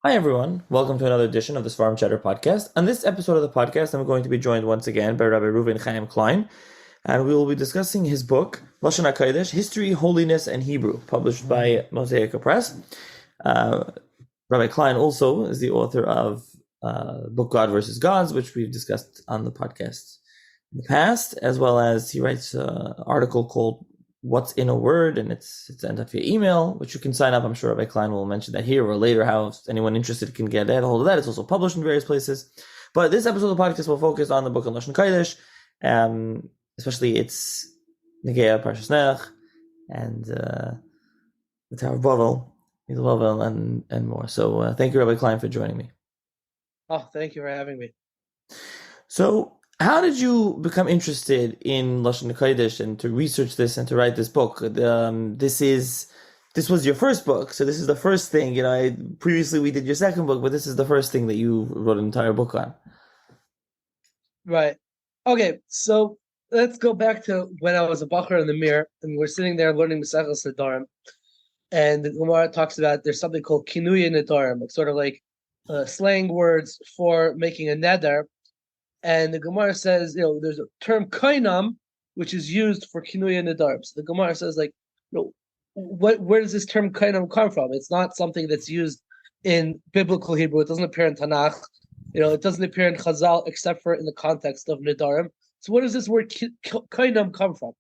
Hi, everyone. Welcome to another edition of the Svarim Chatter podcast. On this episode of the podcast, I'm going to be joined once again by R Reuven Chaim Klein, and we will be discussing his book, Lashon HaKodesh, History, Holiness, and Hebrew, published by Mosaic Press. Rabbi Klein also is the author of book God versus Gods, which we've discussed on the podcast in the past, as well as he writes an article called What's in a Word, and it's sent up via email, which you can sign up. I'm sure Rabbi Klein will mention that here or later, how anyone interested can get a hold of that. It's also published in various places. But this episode of the podcast will focus on the book of Lashon HaKodesh, especially its Negea, Parshas Noach, and the Tower of Bavel, Migdal Bavel, and more. So thank you, Rabbi Klein, for joining me. Oh, thank you for having me. So how did you become interested in Lashon HaKodesh and to research this and to write this book? This was your first book, so this is the first thing. Previously we did your second book, but this is the first thing that you wrote an entire book on. Right. Okay, so let's go back to when I was a bacher in the mirror, and we're sitting there learning Maseches Nedarim, and the Gemara talks about there's something called kinuya nedarim, like sort of like slang words for making a neder. And the Gemara says, there's a term kainam, which is used for kinuya nedarim. So the Gemara says, where does this term kainam come from? It's not something that's used in biblical Hebrew. It doesn't appear in Tanakh. It doesn't appear in Chazal except for in the context of nedarim. So where does this word kainam come from?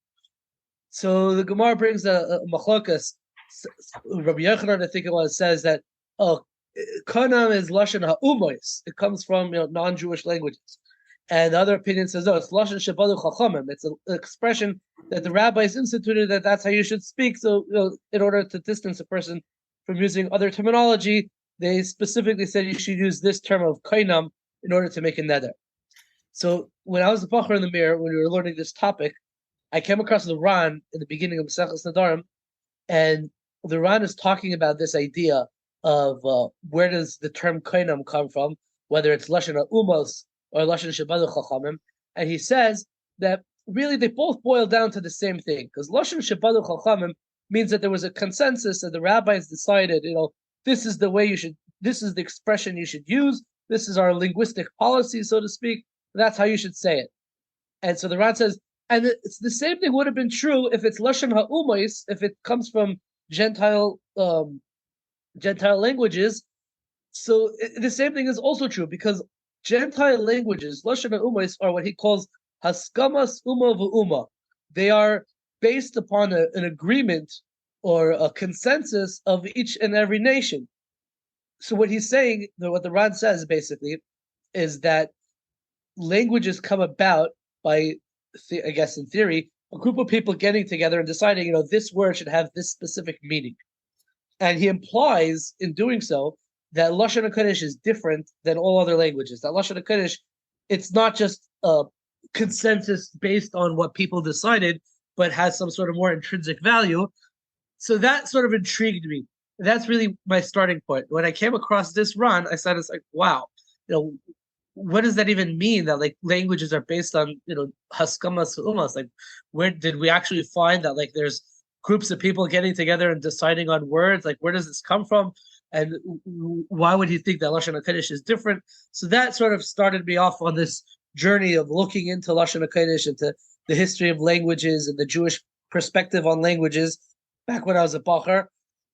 So the Gemara brings a machlokas. Rabbi Yochanan, I think it was, says that kainam is lashon ha'umois. It comes from non-Jewish languages. And the other opinion says, no, it's Lashon Shebadu Chachamim. It's an expression that the rabbis instituted that's how you should speak. So, in order to distance a person from using other terminology, they specifically said you should use this term of kainam in order to make a neder. So, when I was a bacher in the mirror, when we were learning this topic, I came across the Ran in the beginning of Maseches Nedarim, and the Ran is talking about this idea of where does the term kainam come from, whether it's Lashon HaUmos or Lashon Shebadu Chachamim, and he says that really they both boil down to the same thing, because Lashon Shebadu Chachamim means that there was a consensus and the rabbis decided, this is the way this is the expression you should use, this is our linguistic policy, so to speak, that's how you should say it. And so the Ran says, and it's the same thing would have been true if it's Lashon HaUmos, if it comes from Gentile languages. So the same thing is also true, because Gentile languages, Lashon HaUmos, are what he calls Haskamas Uma v'Uma. They are based upon an agreement or a consensus of each and every nation. So what he's saying, what the Ran says basically, is that languages come about by, I guess in theory, a group of people getting together and deciding, this word should have this specific meaning. And he implies in doing so that Lashon HaKodesh is different than all other languages. That Lashon HaKodesh, it's not just a consensus based on what people decided, but has some sort of more intrinsic value. So that sort of intrigued me. That's really my starting point. When I came across this Ran, I said, it's like, wow, what does that even mean? That languages are based on, haskamas umas. Where did we actually find that there's groups of people getting together and deciding on words? Where does this come from? And why would he think that Lashon HaKodesh is different? So that sort of started me off on this journey of looking into Lashon HaKodesh, into the history of languages and the Jewish perspective on languages. Back when I was a bacher,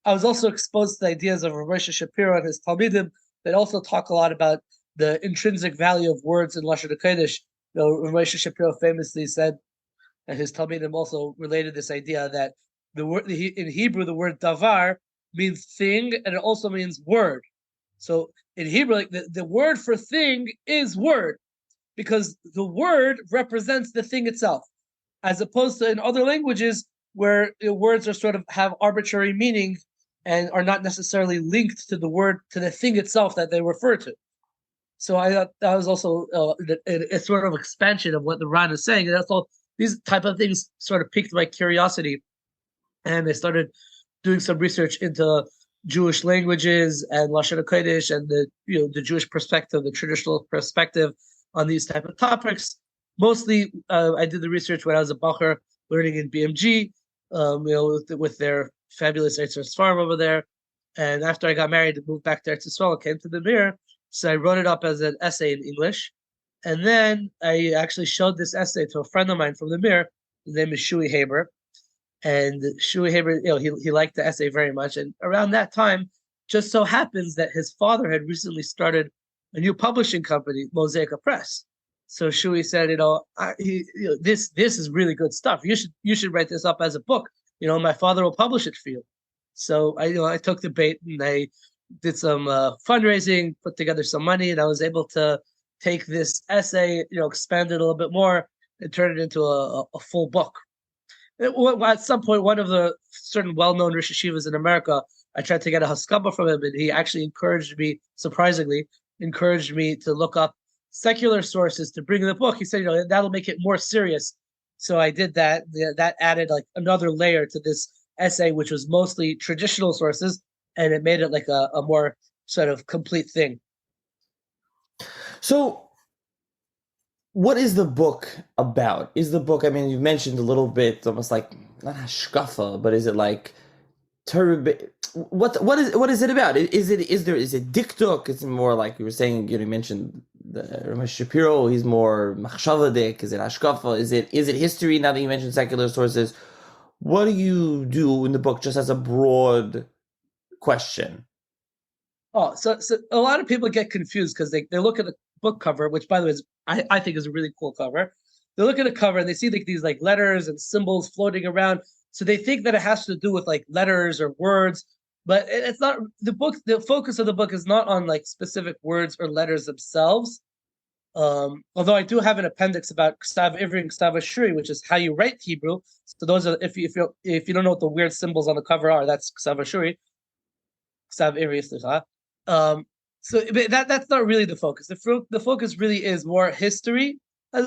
I was also exposed to the ideas of Moshe Shapiro and his Talmidim that also talk a lot about the intrinsic value of words in Lashon HaKodesh. Moshe Shapiro famously said, and his Talmidim also related this idea that the word in Hebrew, the word davar means thing, and it also means word. So in Hebrew, the word for thing is word, because the word represents the thing itself, as opposed to in other languages where words are sort of have arbitrary meaning and are not necessarily linked to the thing itself that they refer to. So I thought that was also a sort of expansion of what the Ran is saying, and that's all. These type of things sort of piqued my curiosity, and I started doing some research into Jewish languages and Lashon HaKodesh and the Jewish perspective, the traditional perspective on these type of topics. Mostly, I did the research when I was a bacher learning in BMG, with their fabulous Eitzer Svarim over there. And after I got married and moved back to Eretz Yisrael, I came to the Mir. So I wrote it up as an essay in English. And then I actually showed this essay to a friend of mine from the Mir. His name is Shui Haber. And Shui Haber, he liked the essay very much. And around that time, just so happens that his father had recently started a new publishing company, Mosaica Press. So Shui said, this is really good stuff. You should write this up as a book. My father will publish it for you. So I took the bait and I did some fundraising, put together some money, and I was able to take this essay, expand it a little bit more, and turn it into a full book. At some point, one of the certain well-known Rosh Hashivas in America, I tried to get a haskama from him, and he actually surprisingly encouraged me to look up secular sources to bring in the book. He said, that'll make it more serious. So I did that. That added like another layer to this essay, which was mostly traditional sources, and it made it like a more sort of complete thing. So, what is the book about? Is the book, you mentioned a little bit, almost like, not hashkafa, but is it like, what is it about? Is it diktuk? Is it more like you were saying, you mentioned the Ramesh Shapiro, he's more machshavadik. Is it hashkafa? Is it history, now that you mentioned secular sources? What do you do in the book, just as a broad question? Oh, so a lot of people get confused because they look at the book cover, which by the way I think is a really cool cover. They look at the cover and they see these like letters and symbols floating around. So they think that it has to do with like letters or words, but it's not. The focus of the book is not on like specific words or letters themselves. Although I do have an appendix about Ksav Ivri and Ksav Ashuri, which is how you write Hebrew. So those are, if you don't know what the weird symbols on the cover are, that's Ksav Ashuri, Ksav Ivri. So that's not really the focus. The focus really is more history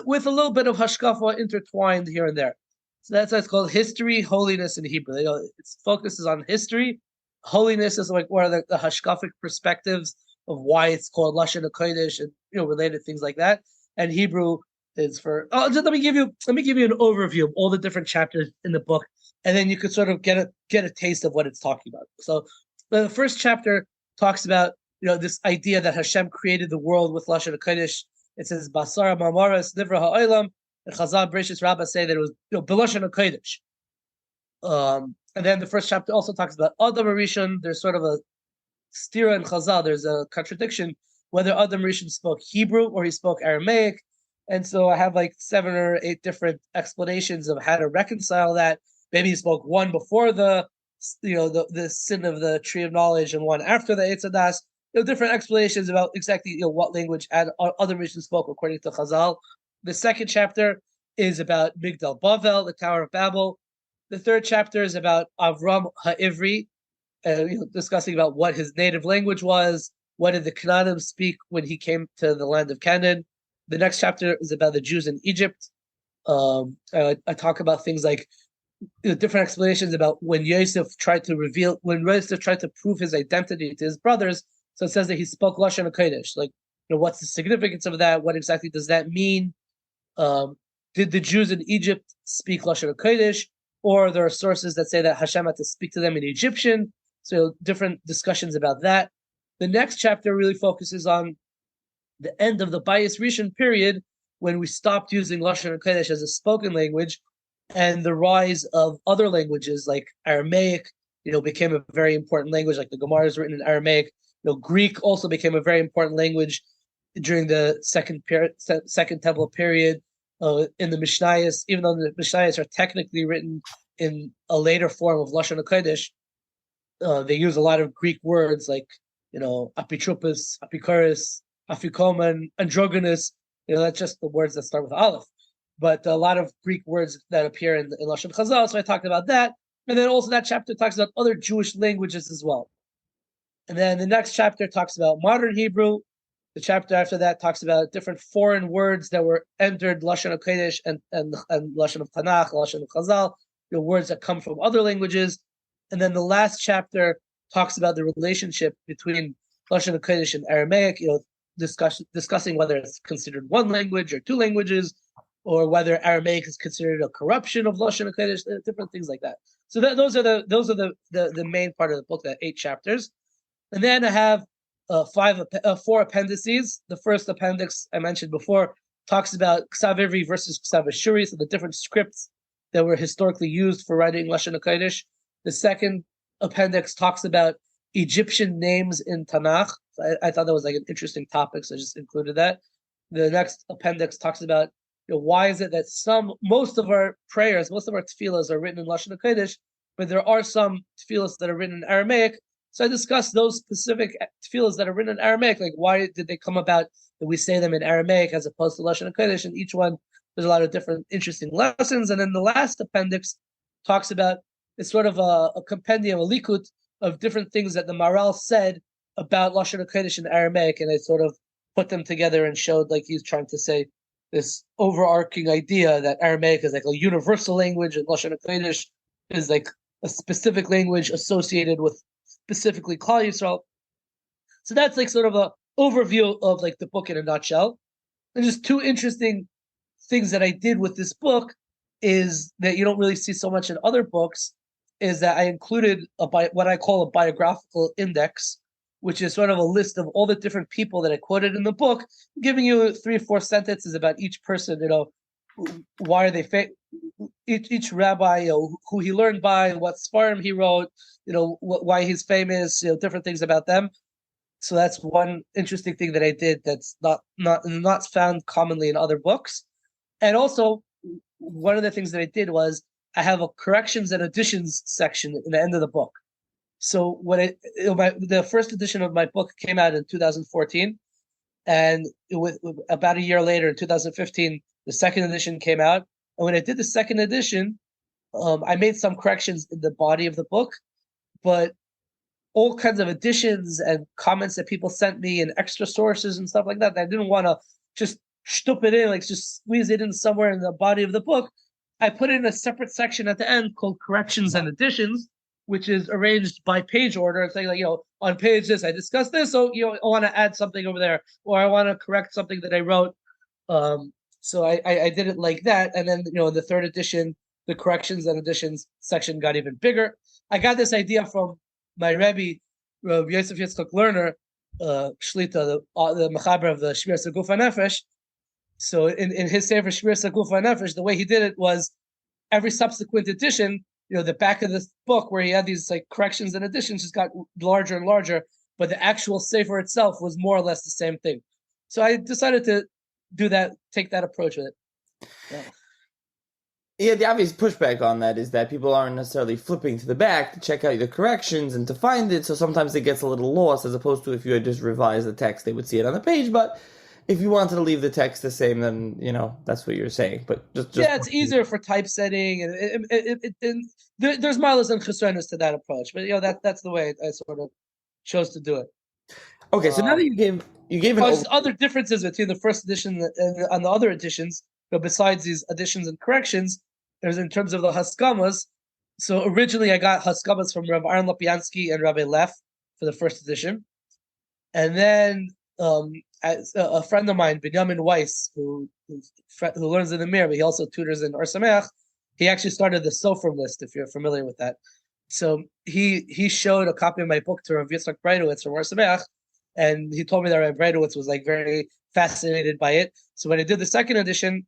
with a little bit of hashkafa intertwined here and there. So that's why it's called History, Holiness in Hebrew. Its focus is on history. Holiness is like what are the hashkafic perspectives of why it's called Lashon HaKodesh and related things like that. And Hebrew is for. Let me give you an overview of all the different chapters in the book, and then you could sort of get a taste of what it's talking about. So the first chapter talks about this idea that Hashem created the world with Lashon HaKodesh. It says Basara Mamaras Nivra Ha'olam, and Chazal Bereshis Rabbah say that it was B'Lashon HaKodesh. And then the first chapter also talks about Adam Rishon. There's sort of a stira in Chazal. There's a contradiction whether Adam Rishon spoke Hebrew or he spoke Aramaic. And so I have like 7 or 8 different explanations of how to reconcile that. Maybe he spoke one before the sin of the tree of knowledge and one after the Eitz Hadas. Different explanations about exactly what language Adam Rishon spoke according to Chazal. The second chapter is about Migdal Bavel, the Tower of Babel. The third chapter is about Avraham Avinu, discussing about what his native language was. What did the cannanites speak when he came to the land of Canaan? The next chapter is about the Jews in Egypt. I talk about things like different explanations about when Yosef tried to prove his identity to his brothers. So it says that he spoke Lashon HaKodesh. Like, what's the significance of that? What exactly does that mean? Did the Jews in Egypt speak Lashon HaKodesh? Or there are sources that say that Hashem had to speak to them in Egyptian. So different discussions about that. The next chapter really focuses on the end of the Bayis Rishon period, when we stopped using Lashon HaKodesh as a spoken language, and the rise of other languages like Aramaic, became a very important language. Like the Gemara is written in Aramaic. Greek also became a very important language during the second Temple period. In the Mishnayos, even though the Mishnayos are technically written in a later form of Lashon HaKodesh, they use a lot of Greek words like, apitropos, apikoris, afikoman, androgynous. That's just the words that start with aleph. But a lot of Greek words that appear in Lashon Chazal, so I talked about that. And then also that chapter talks about other Jewish languages as well. And then the next chapter talks about modern Hebrew. The chapter after that talks about different foreign words that were entered Lashon HaKodesh and Lashon of Tanakh, Lashon of Chazal, words that come from other languages. And then the last chapter talks about the relationship between Lashon HaKodesh and Aramaic, discussing whether it's considered one language or 2 languages, or whether Aramaic is considered a corruption of Lashon HaKodesh, different things like that. So those are the main part of the book, the 8 chapters, and then I have 4 appendices. The first appendix I mentioned before talks about Ksav Ivri versus Ksav Ashuri, so the different scripts that were historically used for writing Lashon HaKodesh. The second appendix talks about Egyptian names in Tanakh. So I thought that was like an interesting topic, so I just included that. The next appendix talks about why is it that most of our prayers, most of our tefillahs are written in Lashon HaKodesh, but there are some tefillahs that are written in Aramaic. So I discussed those specific tefillahs that are written in Aramaic, like why did they come about that we say them in Aramaic as opposed to Lashon HaKodesh, and each one there's a lot of different interesting lessons. And then the last appendix talks about, it's sort of a compendium, a likut of different things that the Maral said about Lashon HaKodesh in Aramaic, and I sort of put them together and showed like he's trying to say this overarching idea that Aramaic is like a universal language and Lashon HaKodesh is like a specific language associated with specifically Klal Yisrael. So that's like sort of a overview of like the book in a nutshell. And just 2 interesting things that I did with this book is that you don't really see so much in other books, is that I included what I call a biographical index, which is sort of a list of all the different people that I quoted in the book, giving you 3 or 4 sentences about each person, why are they each rabbi, who he learned by, what svarim he wrote, why he's famous, different things about them. So that's one interesting thing that I did that's not found commonly in other books. And also, one of the things that I did was I have a corrections and additions section in the end of the book. So the first edition of my book came out in 2014, and about a year later, in 2015, the second edition came out. And when I did the second edition, I made some corrections in the body of the book, but all kinds of additions and comments that people sent me and extra sources and stuff like that, I didn't want to just shtup it in, like just squeeze it in somewhere in the body of the book. I put it in a separate section at the end called corrections and additions, which is arranged by page order, saying like, on page this, I discussed this, so, I want to add something over there, or I want to correct something that I wrote. So I did it like that. And then, in the third edition, the corrections and additions section got even bigger. I got this idea from my Rebbe, Rav Yosef Yitzchak Lerner, Shlita, the Mechaber of the Shmir Saguf HaNefesh. So in his Sefer Shmir Saguf HaNefesh, the way he did it was every subsequent edition, the back of this book where he had these like corrections and additions just got larger and larger, but the actual Sefer itself was more or less the same thing. So I decided to do that, take that approach with it. Yeah, the obvious pushback on that is that people aren't necessarily flipping to the back to check out the corrections and to find it, so sometimes it gets a little lost, as opposed to if you had just revised the text, they would see it on the page. But if you wanted to leave the text the same, then, that's what you're saying. But just yeah, it's easier for typesetting, and there's miles and chesronos to that approach. But, that's the way I sort of chose to do it. Okay, so now that you gave an other differences between the first edition and the other editions, besides these additions and corrections, there's in terms of the haskamas. So originally I got haskamas from Rav Aaron Lopiansky and Rabbi Leff for the first edition. And then a friend of mine, Binyamin Weiss, who learns in the Mir, but he also tutors in Or Sameach, he actually started the Sofer list, if you're familiar with that. So he showed a copy of my book to Rav Yitzchak Breidowitz from Or Sameach, and he told me that Rav Breidowitz was like very fascinated by it. So when I did the second edition,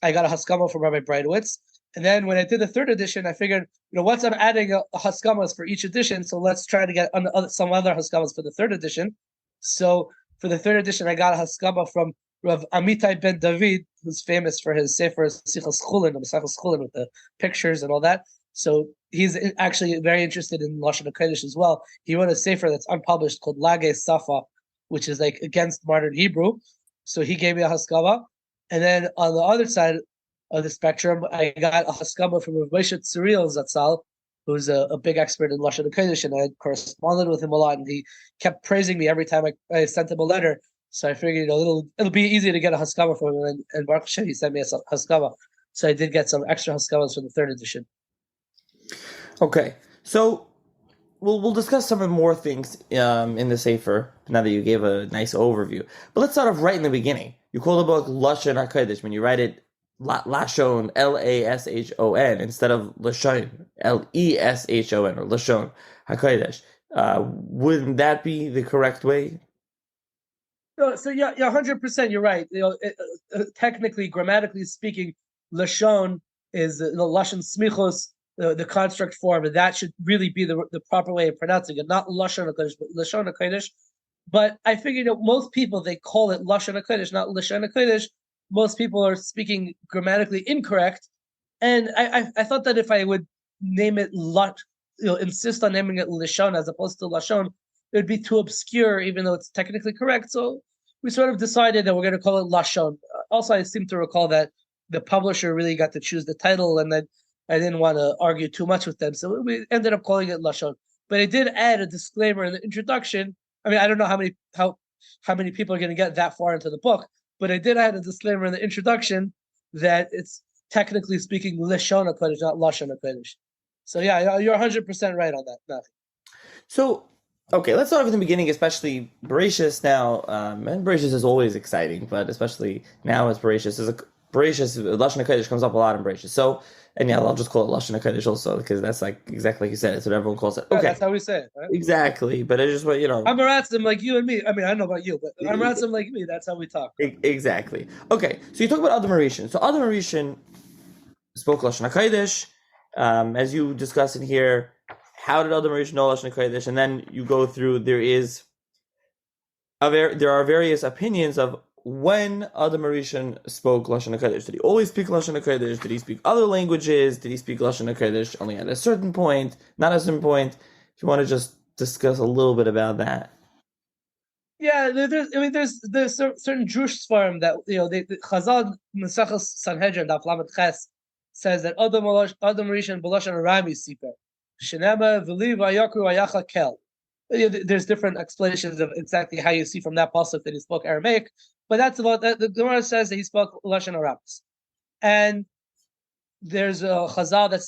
I got a haskama from Rabbi Breidowitz. And then when I did the third edition, I figured, once I'm adding a haskamas for each edition, so let's try to get some other haskamas for the third edition. So for the third edition, I got a haskama from Rav Amitai ben David, who's famous for his Sefer Sichos Chulin, with the pictures and all that. So he's actually very interested in Lashon HaKodesh as well. He wrote a Sefer that's unpublished called Lage Safa, which is like against modern Hebrew. So he gave me a haskama. And then on the other side of the spectrum, I got a haskama from Rav Moshe Tzuriel Zatzal, who's a big expert in Lashon HaKodesh, and I had corresponded with him a lot, and he kept praising me every time I sent him a letter. So I figured, it'll be easy to get a haskama from him, and Baruch Hashem, he sent me a haskama. So I did get some extra haskamas for the third edition. Okay, so we'll discuss some more things in the Sefer, now that you gave a nice overview. But let's start off right in the beginning. You call the book Lashon HaKodesh. When you write it Lashon, Lashon, instead of Lashon, Leshon, or Lashon HaKodesh. Wouldn't that be the correct way? So yeah, 100%. You're right. Technically, grammatically speaking, lashon is the lashon smichos, the construct form, and that should really be the proper way of pronouncing it, not lashon hakodesh, but lashon hakodesh. But I figured that most people they call it lashon hakodesh, not lashon hakodesh. Most people are speaking grammatically incorrect, and I thought that if I would name it insist on naming it lashon as opposed to lashon, it would be too obscure, even though it's technically correct. So we sort of decided that we're going to call it Lashon. Also, I seem to recall that the publisher really got to choose the title, and then I didn't want to argue too much with them, so we ended up calling it Lashon. But I did add a disclaimer in the introduction. I mean, I don't know how many people are going to get that far into the book, but I did add a disclaimer in the introduction that it's technically speaking Lashon HaKodesh, not Lashon HaKodesh. So yeah, you're 100% right on that. Nothing. So, okay, let's start from the beginning, especially Bereshis now. And Bereshis is always exciting, but especially now as Bereshis Lashon HaKodesh comes up a lot in Bereshis. So, and yeah, I'll just call it Lashon HaKodesh also, because that's like exactly like you said, it's what everyone calls it. Okay, that's how we say it, right? Exactly, but I just want I'm a ratzim like you and me. I mean, I don't know about you, but I'm a ratzim like me. That's how we talk. Exactly. Okay, so you talk about Adam Arishan. So Adam Arishan spoke Lashon HaKodesh, as you discuss in here. How did Adam Arishan know Lashon HaKodesh? And then you go through. There are various opinions of when Adam Arishan spoke Lashon HaKodesh. Did he always speak Lashon HaKodesh? Did he speak other languages? Did he speak Lashon HaKodesh only at a certain point, not at a certain point? If you want to just discuss a little bit about that. Yeah, there's certain Jewish sfarm that the Chazal Mesachos Sanhedrin Daf Lamed Ches says that Adam Arishan b'Lashon Arami Siper Shenema v'li v'ayakru ayacha kel. There's different explanations of exactly how you see from that pasuk that he spoke Aramaic, but that's about that. The Gemara says that he spoke Lashon Aramis, and there's a Chazal that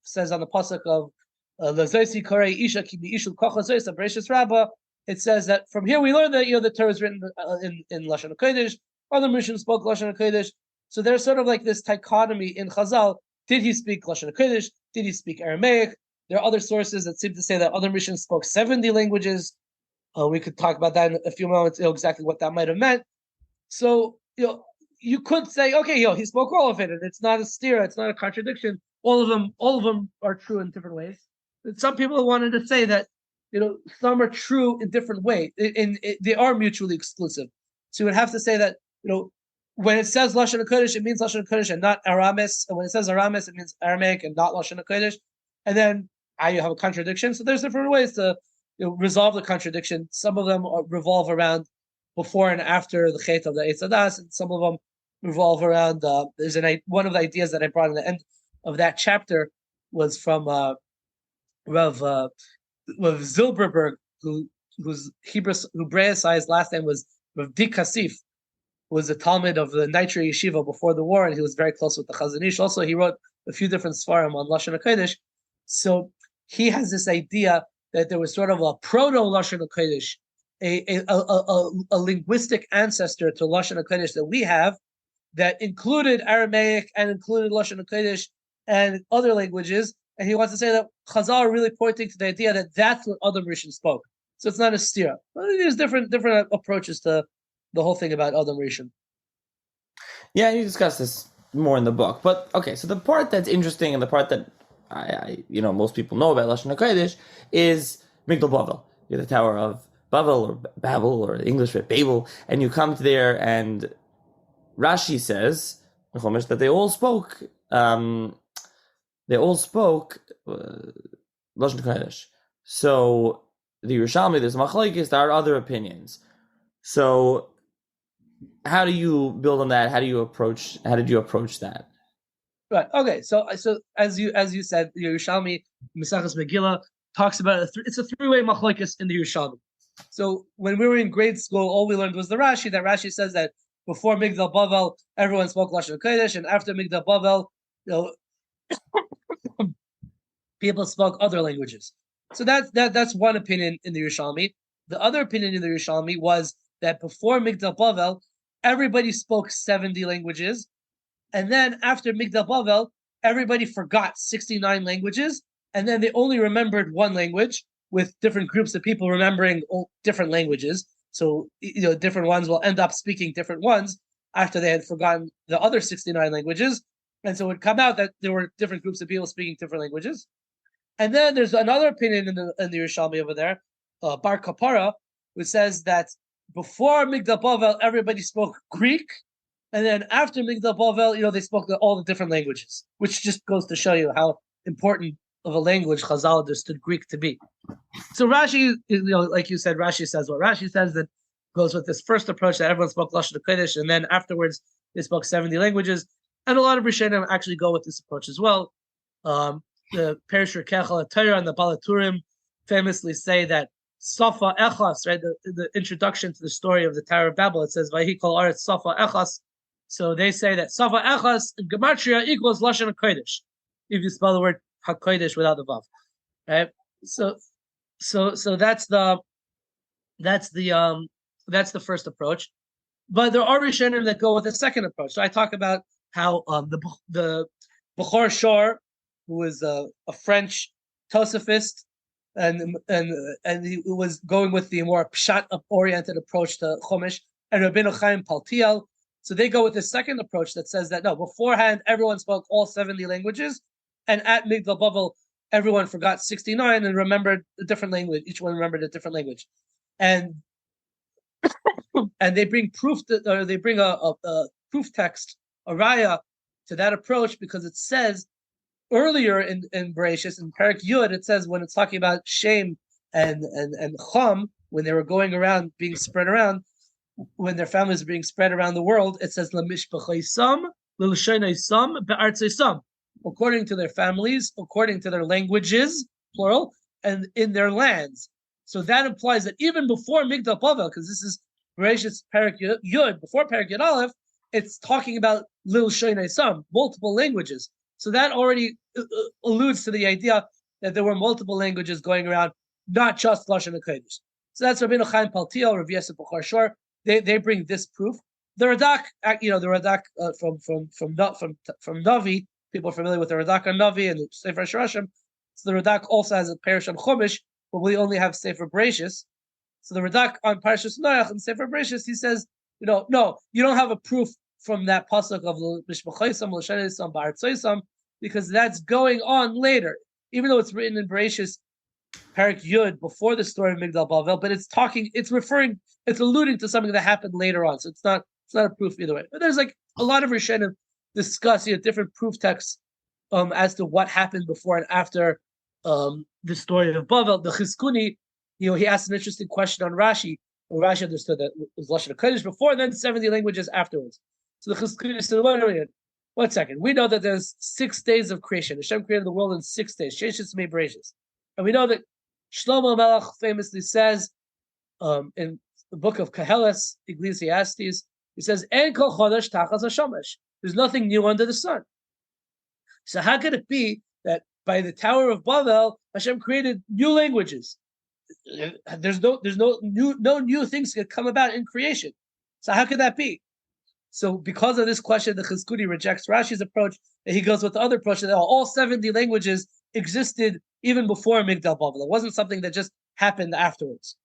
says on the pasuk of Lazaisi Korei Isha Kimi Ishul Kochazois Bereshis Rabbah. It says that from here we learn that the Torah is written in Lashon HaKodesh. Other Rishon spoke Lashon HaKodesh. So there's sort of like this dichotomy in Chazal. Did he speak Lashon HaKodesh? Did he speak Aramaic? There are other sources that seem to say that other Rishon spoke 70 languages. We could talk about that in a few moments, exactly what that might have meant. So you could say, okay, he spoke all of it, and it's not a stira, it's not a contradiction. All of them are true in different ways. But some people wanted to say that some are true in different ways, and they are mutually exclusive. So you would have to say that when it says Lashon HaKodesh, it means Lashon HaKodesh and not Aramis, and when it says Aramis, it means Aramaic and not Lashon HaKodesh. And then you have a contradiction. So there's different ways to resolve the contradiction. Some of them revolve around before and after the Chet of the Eitz Hadas, and some of them revolve around. There's one of the ideas that I brought in the end of that chapter was from Rav Zilberberg, whose Hebraicized last name was Rav Dik Kasif, who was a Talmud of the Nitra Yeshiva before the war, and he was very close with the Chazon Ish. Also, he wrote a few different svarim on Lashon HaKodesh. So he has this idea that there was sort of a proto Lashon HaKodesh, a linguistic ancestor to Lashon HaKodesh that we have, that included Aramaic and included Lashon HaKodesh and other languages. And he wants to say that Chazal are really pointing to the idea that that's what Adam Rishon spoke. So it's not a stira. There's different approaches to the whole thing about Adam Rishon. Yeah, you discuss this more in the book. But okay, so the part that's interesting and the part that I most people know about Lashon HaKodesh is Migdal Bavel. You're the Tower of Bavel or Babel or English for Babel, and you come there and Rashi says that they all spoke. They all spoke Lashon HaKodesh. So the Yerushalmi, there's Machlokes, there are other opinions. So how do you build on that? How did you approach that? Right. Okay. So as you said, the Yerushalmi Mesachos Megillah talks about it's a three-way Machlokes in the Yerushalmi. So when we were in grade school, all we learned was the Rashi. That Rashi says that before Migdal Bavel, everyone spoke Lashon HaKodesh, and after Migdal Bavel, people spoke other languages. So that's one opinion in the Yerushalmi. The other opinion in the Yerushalmi was that before Migdal Bavel, everybody spoke 70 languages, And then after Migdal Bavel, everybody forgot 69 languages, and then they only remembered one language, with different groups of people remembering different languages. So different ones will end up speaking different ones after they had forgotten the other 69 languages. And so it would come out that there were different groups of people speaking different languages. And then there's another opinion in the Yerushalmi over there, Bar Kapara, which says that before Migdal Bavel, everybody spoke Greek, and then after Migdal Bavel, they spoke all the different languages, which just goes to show you how important of a language Chazal understood Greek to be. So Rashi, like you said, Rashi says what Rashi says, that goes with this first approach that everyone spoke Lashon HaKodesh, and then afterwards they spoke 70 languages. And a lot of Rishonim actually go with this approach as well. The Perish Kechel Torah and the Balaturim famously say that Safa Echas, right? The introduction to the story of the Tower of Babel, it says Vahi Kol Aretz Safa Echas. So they say that Safa Echas in Gematria equals Lashon HaKodesh, if you spell the word HaKodesh without the vav, right? So that's the first approach. But there are Rishonim that go with the second approach. So I talk about how the Bechor Shor, who was a French Tosafist, and he was going with the more pshat-oriented approach to Chumash, and Reuven Chaim Paltiel. So they go with the second approach that says that no, beforehand everyone spoke all 70 languages, and at Migdal Bavel everyone forgot 69 and remembered a different language. Each one remembered a different language, and they bring proof or they bring a proof text, a raya, to that approach, because it says earlier in Bereshis, in Perek Yud, it says when it's talking about Shem and Cham, when they were going around, being spread around, when their families are being spread around the world, it says Lamishpachaysam, Lilshainaysam, Be'artzaysam, according to their families, according to their languages, plural, and in their lands. So that implies that even before Migdal Bavel, because this is Bereshis Perek Yud, before Perek Yud Aleph, it's talking about Lilshainaysam, multiple languages. So that already alludes to the idea that there were multiple languages going around, not just Lashon HaKodesh. So that's Rabbeinu Chaim Paltiel, Rav Yosef Bechor Shor. They bring this proof. The Radak, from Navi, people are familiar with the Radak on Navi and the Sefer Shirashim. So the Radak also has a parish on Chumash, but we only have Sefer Bereshis. So the Radak on Parashas Noach and Sefer Bereshis, he says, no, you don't have a proof from that pasuk of Mishpachaysam, L'shanisam, Ba'artzaysam, because that's going on later. Even though it's written in Bereshis, Perek Yud, before the story of Migdal Bavel, but it's alluding to something that happened later on. So it's not a proof either way. But there's like a lot of Rishonim discuss different proof texts as to what happened before and after the story of Bavel. The Chizkuni, he asked an interesting question on Rashi. Well, Rashi understood that it was Lashon HaKodesh before, and then 70 languages afterwards. So the Chizkuni said, wait, 1 second. We know that there's 6 days of creation. Hashem created the world in 6 days. Sheshis mei Bereshis. And we know that Shlomo Melech famously says in the book of Koheles, Ecclesiastes, he says, En kol chodesh tachas hashomesh. There's nothing new under the sun. So how could it be that by the Tower of Bavel, Hashem created new languages? There's no new things that come about in creation. So how could that be? So because of this question, the Chizkuni rejects Rashi's approach, and he goes with the other approach that all 70 languages existed even before Migdal Bavel. It wasn't something that just happened afterwards.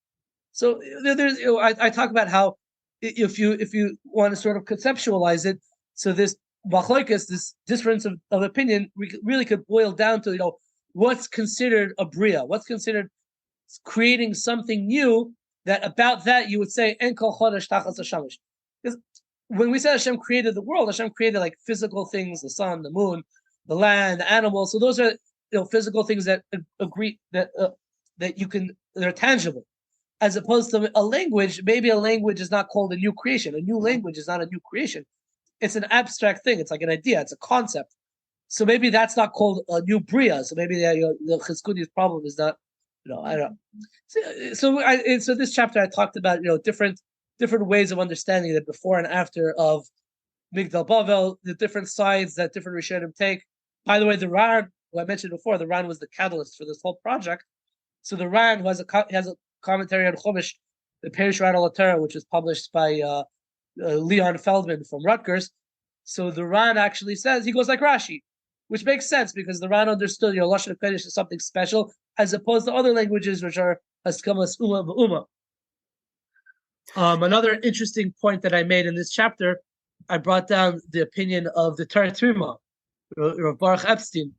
So there's, I talk about how if you want to sort of conceptualize it, so this machlokes, this difference of opinion, really could boil down to what's considered a bria, what's considered creating something new. That about that you would say En kol chodesh tachas hashomesh. Because when we say Hashem created the world, Hashem created like physical things, the sun, the moon, the land, the animals. So those are physical things that agree that they're tangible. As opposed to a language, maybe a language is not called a new creation. A new language is not a new creation. It's an abstract thing. It's like an idea. It's a concept. So maybe that's not called a new bria. So maybe the Chizkuni's problem is not. I don't know. So this chapter I talked about different ways of understanding that before and after of Migdal Bavel, the different sides that different Rishonim take. By the way, the Ran, who I mentioned before, the Ran was the catalyst for this whole project. So the Ran, who has a commentary on Chumash, the Perish Ran al Torah, which was published by Leon Feldman from Rutgers. So the Ran actually says, he goes like Rashi, which makes sense because the Ran understood, Lashon HaKodesh is something special as opposed to other languages which are haskamas uma v'uma. Another interesting point that I made in this chapter, I brought down the opinion of the Taratrima, Rav Baruch Epstein.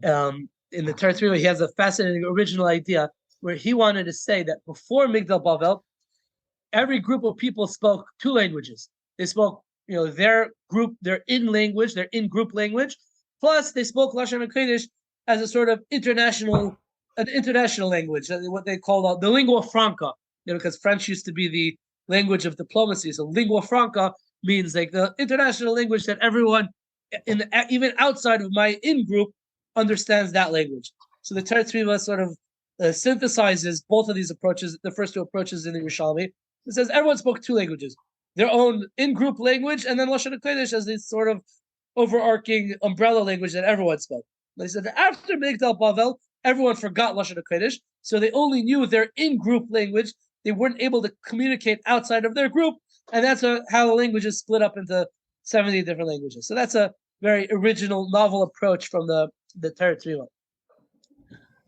In the Taratrima, he has a fascinating original idea where he wanted to say that before Migdal Bavel, every group of people spoke two languages. They spoke, their in-group language, plus they spoke Lashon HaKodesh as a sort of international language, what they call the lingua franca, because French used to be the language of diplomacy. So lingua franca means like the international language that everyone, even outside of my in-group, understands that language. So the Taratrima sort of synthesizes both of these approaches, the first two approaches in the Yerushalmi. It says everyone spoke two languages, their own in-group language, and then Lashon HaKodesh as this sort of overarching umbrella language that everyone spoke. They said that after Migdal Bavel, everyone forgot Lashon HaKodesh, so they only knew their in-group language. They weren't able to communicate outside of their group, and that's how the language is split up into 70 different languages. So that's a very original, novel approach from the Taratrima.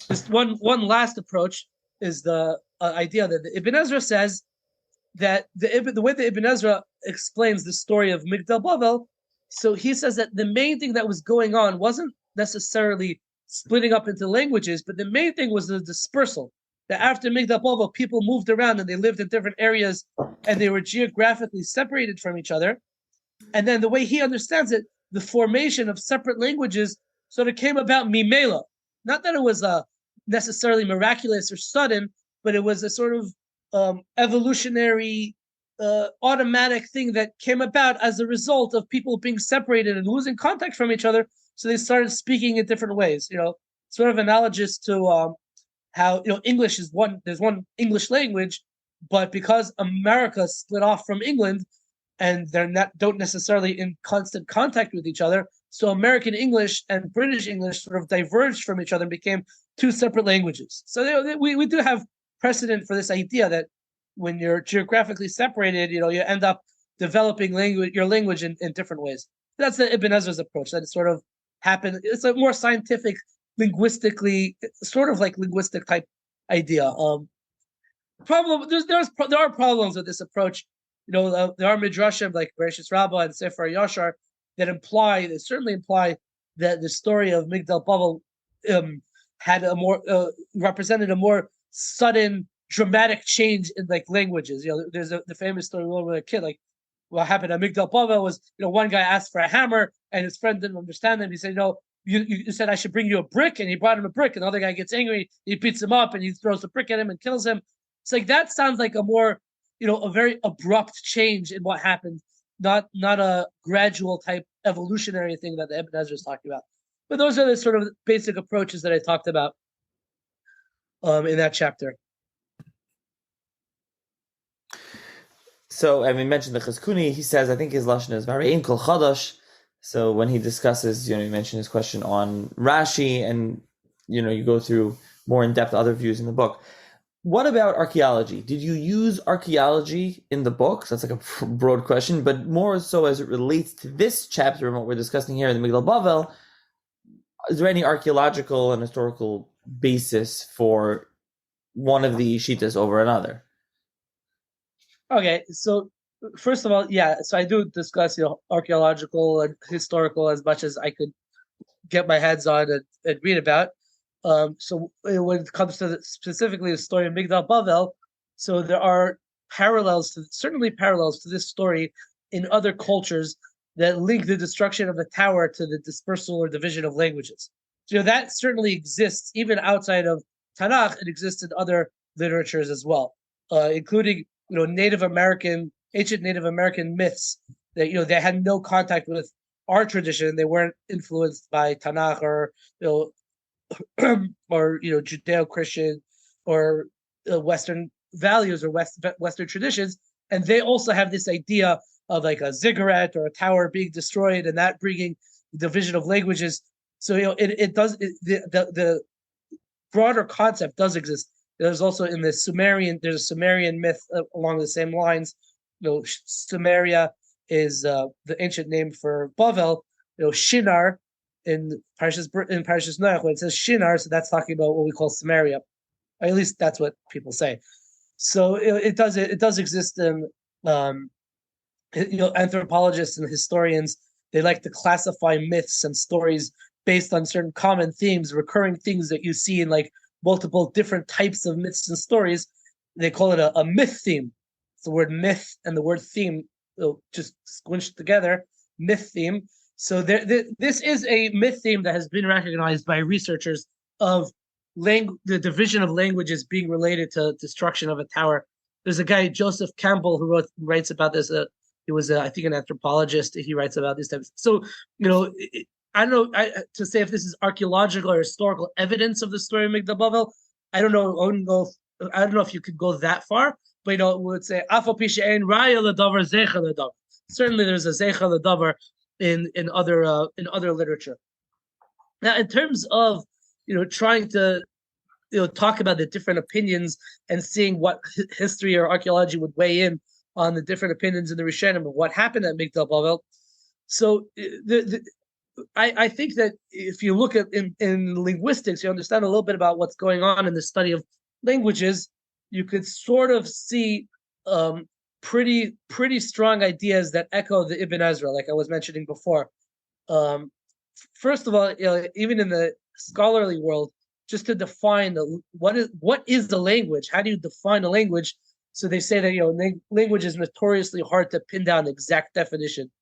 Just one last approach is the idea that the Ibn Ezra says that the way that Ibn Ezra explains the story of Migdal Bavel, so he says that the main thing that was going on wasn't necessarily splitting up into languages, but the main thing was the dispersal. That after Migdal Bavel, people moved around and they lived in different areas and they were geographically separated from each other. And then the way he understands it, the formation of separate languages sort of came about mimela. Not that it was necessarily miraculous or sudden, but it was a sort of evolutionary, automatic thing that came about as a result of people being separated and losing contact from each other. So they started speaking in different ways. Sort of analogous to how English is one. There's one English language, but because America split off from England, and don't necessarily in constant contact with each other, so American English and British English sort of diverged from each other and became two separate languages. So we do have precedent for this idea that when you're geographically separated, you end up developing your language in different ways. That's the Ibn Ezra's approach. That it sort of happened. It's a more scientific, linguistically, sort of like linguistic type idea. There are problems with this approach. There are midrashim like Bereshis Rabbah and Sefer Yashar that certainly imply that the story of Migdal Bavel had a more represented a more sudden, dramatic change in like languages. There's the famous story when a kid, like what happened at Migdal Bavel was, one guy asked for a hammer and his friend didn't understand him. He said, you said I should bring you a brick, and he brought him a brick, and the other guy gets angry, he beats him up and he throws the brick at him and kills him. It's like that sounds like a more, a very abrupt change in what happened, not a gradual type evolutionary thing that the Ibn Ezra is talking about. But those are the sort of basic approaches that I talked about in that chapter. So, we mentioned the Chizkuni. He says, I think his lashon is Varein Kol Chadash. So when he discusses, he mentioned his question on Rashi, and you go through more in depth other views in the book. What about archaeology? Did you use archaeology in the book? So that's like a broad question, but more so as it relates to this chapter and what we're discussing here in the Migdal Bavel. Is there any archaeological and historical basis for one of the shitas over another? Okay, so first of all, so I do discuss archaeological and historical as much as I could get my hands on and read about. So when it comes to specifically the story of Migdal Bavel, so there are certainly parallels to this story in other cultures that link the destruction of the tower to the dispersal or division of languages. So that certainly exists even outside of Tanakh. It exists in other literatures as well, including ancient Native American myths that they had no contact with our tradition. They weren't influenced by Tanakh or or Judeo-Christian or Western values or Western traditions, and they also have this idea of like a ziggurat or a tower being destroyed and that bringing division of languages. So the broader concept does exist. There's also in there's a Sumerian myth along the same lines. Sumeria is the ancient name for Bavel. Shinar in Parshas Noach, when it says Shinar, so that's talking about what we call Samaria. Or at least that's what people say. So it does exist in anthropologists and historians. They like to classify myths and stories based on certain common themes, recurring things that you see in like multiple different types of myths and stories. They call it a myth theme. It's the word myth and the word theme just squinched together. Myth theme. So this is a myth theme that has been recognized by researchers of the division of languages being related to destruction of a tower. There's a guy, Joseph Campbell, who writes about this. He was, I think, an anthropologist. He writes about these types. So, I don't know to say if this is archaeological or historical evidence of the story of Migdal Bavel. I don't know. I don't know if you could go that far, but we would say certainly there's a zecha ledavar in other literature. Now, in terms of trying to talk about the different opinions and seeing what history or archaeology would weigh in on the different opinions in the Rishonim of what happened at Migdal Bavel. So I think that if you look at in linguistics, you understand a little bit about what's going on in the study of languages. You could sort of see pretty strong ideas that echo the Ibn Ezra, like I was mentioning before. First of all, even in the scholarly world, just to define what is the language, how do you define a language? So they say that language is notoriously hard to pin down the exact definition.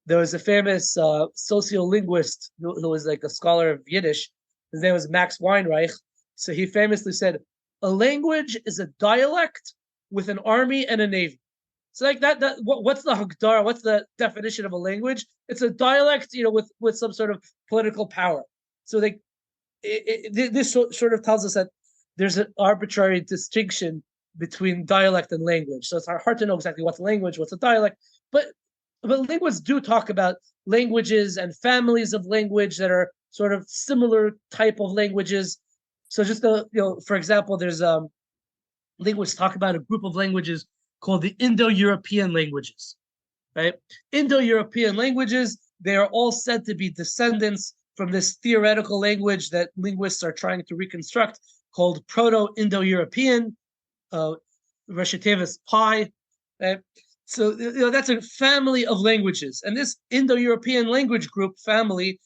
There was a famous sociolinguist who was like a scholar of Yiddish. His name was Max Weinreich. So he famously said, "A language is a dialect with an army and a navy." So like that what's the hagdara? What's the definition of a language? It's a dialect, with some sort of political power. So this sort of tells us that there's an arbitrary distinction between dialect and language. So it's hard to know exactly what's language, what's a dialect, but linguists do talk about languages and families of language that are sort of similar type of languages. So just for example, there's linguists talk about a group of languages called the Indo-European languages, right? Indo-European languages, they are all said to be descendants from this theoretical language that linguists are trying to reconstruct called Proto-Indo-European, Rashi Tevis Pi. Right? So that's a family of languages. And this Indo-European language group family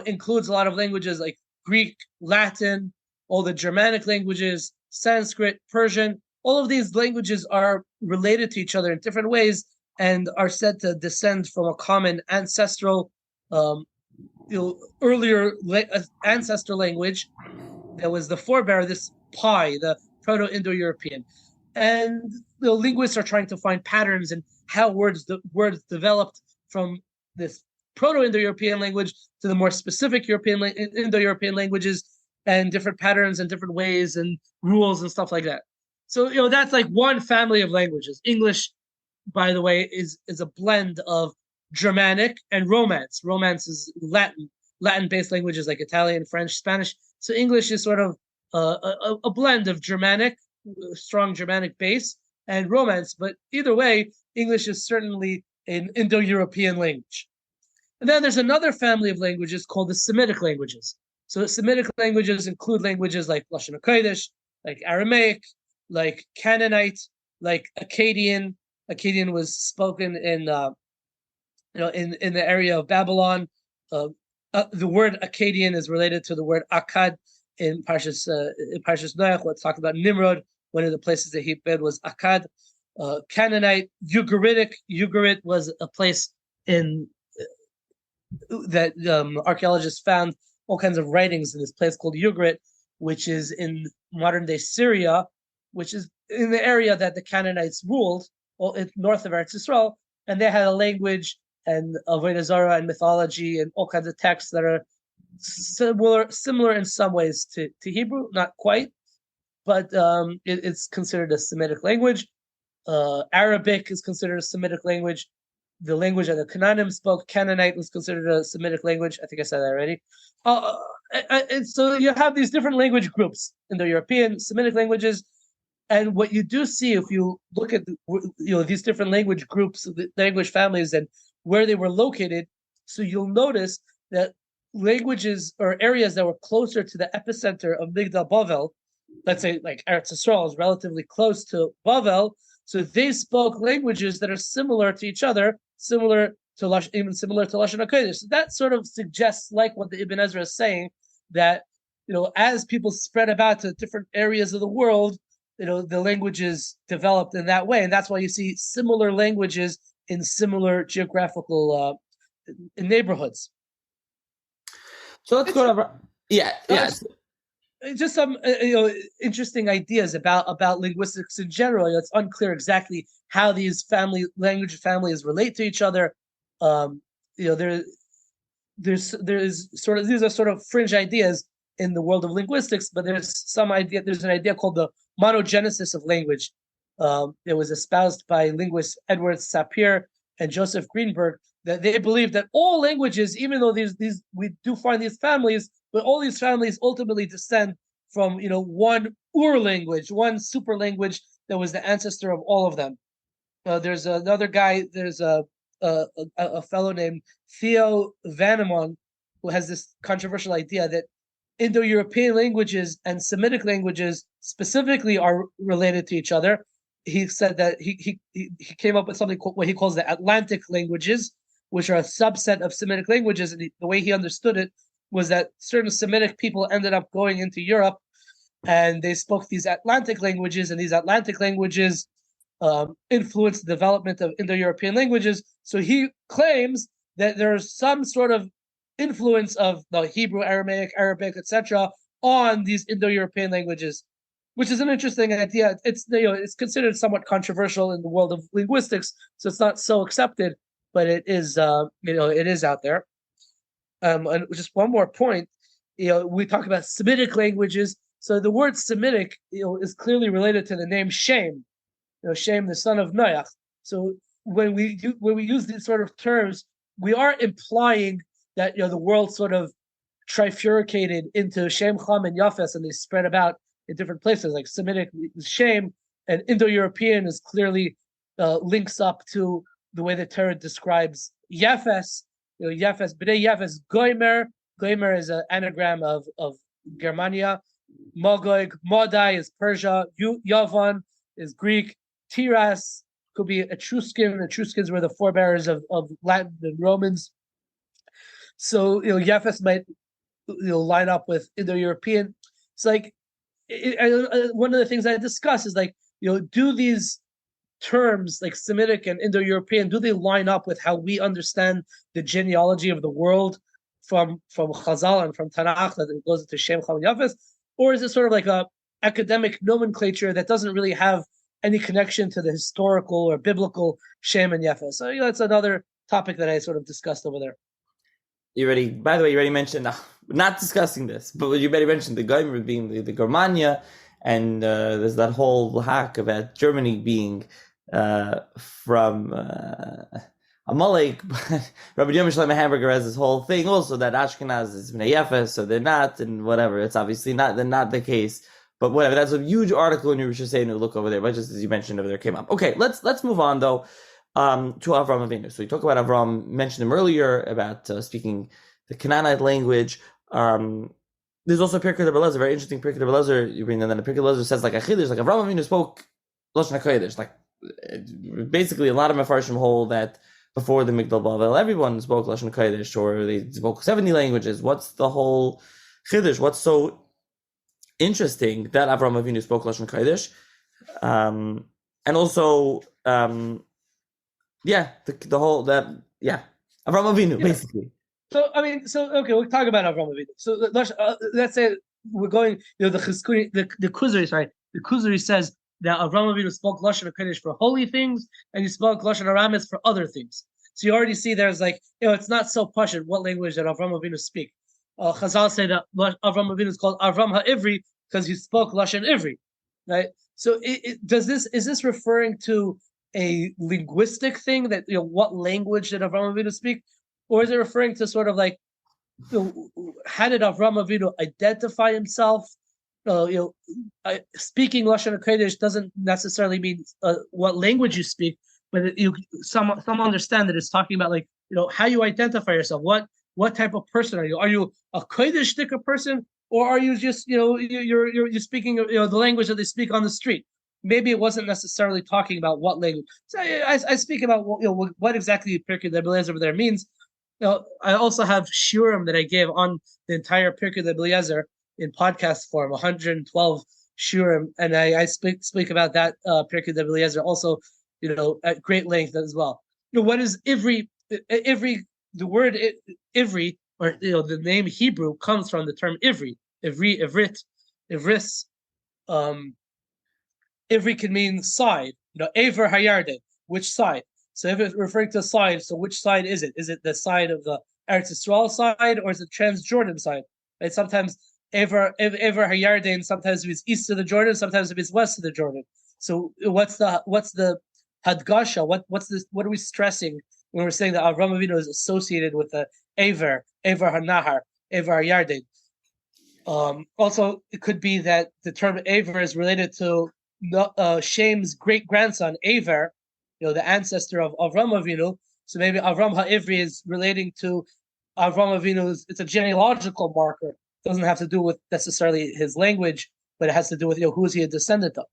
includes a lot of languages like Greek, Latin, all the Germanic languages, Sanskrit, Persian. All of these languages are related to each other in different ways and are said to descend from a common ancestral, earlier ancestor language that was the forebearer, this Pi, the Proto-Indo-European. And the linguists are trying to find patterns in how words developed from this Proto-Indo-European language to the more specific Indo-European languages, and different patterns and different ways and rules and stuff like that. So that's like one family of languages. English, by the way, is a blend of Germanic and Romance. Romance is Latin-based languages like Italian, French, Spanish. So English is sort of a blend of Germanic, strong Germanic base, and Romance. But either way, English is certainly an Indo-European language. And then there's another family of languages called the Semitic languages. So the Semitic languages include languages like Lashon HaKodesh, like Aramaic, like Cannanite, like Akkadian. Akkadian was spoken in the area of Babylon. The word Akkadian is related to the word Akkad in Parshas Noach. Let's talk about Nimrod. One of the places that he bid was Akkad. Canaanite, Ugaritic. Ugarit was a place in that archaeologists found all kinds of writings in this place called Ugarit, which is in modern day Syria, which is in the area that the Canaanites ruled, north of Eretz Yisrael, and they had a language and Avodah Zarah and mythology and all kinds of texts that are similar in some ways to Hebrew, not quite, but it's considered a Semitic language. Arabic is considered a Semitic language. The language that the Canaanim spoke, Canaanite, was considered a Semitic language. I think I said that already. And so you have these different language groups, Indo-European, Semitic languages, And what you do see if you look at these different language groups, the language families, and where they were located, so you'll notice that languages or areas that were closer to the epicenter of Migdal Bavel, let's say like Eretz Yisrael is relatively close to Bavel, so they spoke languages that are similar to each other, even similar to Lashon HaKodesh. So that sort of suggests, like what the Ibn Ezra is saying, that as people spread about to different areas of the world, the languages developed in that way, and that's why you see similar languages in similar geographical neighborhoods. So let's go to just some interesting ideas about linguistics in general. It's unclear exactly how these language families relate to each other. There's sort of, these are sort of fringe ideas in the world of linguistics, but there's an idea called the monogenesis of language. It was espoused by linguists Edward Sapir and Joseph Greenberg, that they believe that all languages, even though these we do find these families, but all these families ultimately descend from one language, one super language that was the ancestor of all of them. There's another guy. There's a fellow named Theo Vanemon who has this controversial idea that Indo-European languages and Semitic languages specifically are related to each other. He said that he came up with something what he calls the Atlantic languages, which are a subset of Semitic languages. And the way he understood it was that certain Semitic people ended up going into Europe, and they spoke these Atlantic languages, and these Atlantic languages influenced the development of Indo-European languages. So he claims that there's some sort of influence of the Hebrew, Aramaic, Arabic, etc., on these Indo-European languages, which is an interesting idea. It's considered somewhat controversial in the world of linguistics, so it's not so accepted, but it is it is out there. And just one more point, we talk about Semitic languages. So the word Semitic, is clearly related to the name Shem. Shem, the son of Noach. So when we use these sort of terms, we are implying that the world sort of trifurcated into Shem, Cham, and Yafes, and they spread about in different places. Like Semitic is Shem, and Indo-European is clearly links up to the way the Torah describes Yafes. Yafes, B'nai Yafes, Goimer. Goimer is an anagram of Germania. Magog, Madai is Persia. Yavan is Greek. Tiras could be Etruscan. Etruscans were the forebearers of Latin and Romans. So Yafes might line up with Indo-European. It's like one of the things I discuss is like do these terms like Semitic and Indo-European, do they line up with how we understand the genealogy of the world from Chazal and from Tanakh, that it goes into Shem, Cham, and Yafes, or is it sort of like a academic nomenclature that doesn't really have any connection to the historical or biblical Shem and Yafes? So that's another topic that I sort of discussed over there. By the way, you already mentioned, not discussing this, but you already mentioned the Goymer being the Germania, and there's that whole hack about Germany being from Amalek. Rabbi Yom Shalom Hamburger has this whole thing also that Ashkenaz is Bnei Yafes, so they're not, and whatever. It's obviously not the case, but whatever. That's a huge article in Yerusha saying to look over there, but just as you mentioned over there came up. Okay, let's move on though. To Avraham Avinu. So you talk about Avraham, mentioned him earlier about speaking the Cannanite language. There's also Pirkei Rebbe, very interesting Pirkei Rebbe. You bring that, and the Pirkei Rebbe says like Achidush, like Avraham Avinu spoke Lashon HaKodesh. Like basically, a lot of Mefarshim hold that before the Migdal Bavel, everyone spoke Lashon HaKodesh, or they spoke 70 languages. What's the whole Chidush? What's so interesting that Avraham Avinu spoke Lashon HaKodesh? And also. Avraham Avinu, basically. So okay, we'll talk about Avraham Avinu. So let's say we're going, the Kuzari says that Avraham Avinu spoke Lashon HaKodesh for holy things, and he spoke Lashon Aramis for other things. So you already see there's like, it's not so pashut what language that Avraham Avinu speak. Chazal say that Avraham Avinu is called Avram HaIvri because he spoke Lashon Ivri, right? So is this referring to a linguistic thing, that what language did Avraham Avinu speak, or is it referring to sort of like how did Avraham Avinu identify himself speaking Lashon HaKodesh doesn't necessarily mean what language you speak, but some understand that it's talking about how you identify yourself. What type of person are you? Are you a Kodesh sticker person, or are you just you're speaking the language that they speak on the street? Maybe it wasn't necessarily talking about what language. So I speak about what exactly Pirkei Eliezer over there means. I also have shiurim that I gave on the entire Pirkei Eliezer in podcast form, 112 shiurim, and I speak about that Pirkei Eliezer also, at great length as well. What is Ivri? The word Ivri, or the name Hebrew, comes from the term Ivri, Ivrit, Ivris. Ivri can mean side. Aver Hayarde, which side? So if it's referring to side, so which side is it? Is it the side of the Eretz Yisrael side, or is it Transjordan side? Right? Sometimes Aver Hayarden, sometimes it means east of the Jordan, sometimes it means west of the Jordan. So what's the Hadgasha? What are we stressing when we're saying that Avraham Avinu is associated with the Aver Hanahar, Aver Hayarden? Also, it could be that the term Aver is related to Shem's great grandson Aver, the ancestor of Avraham Avinu. So maybe Avram HaIvri is relating to Avraham Avinu. It's a genealogical marker. It doesn't have to do with necessarily his language, but it has to do with who is he a descendant of.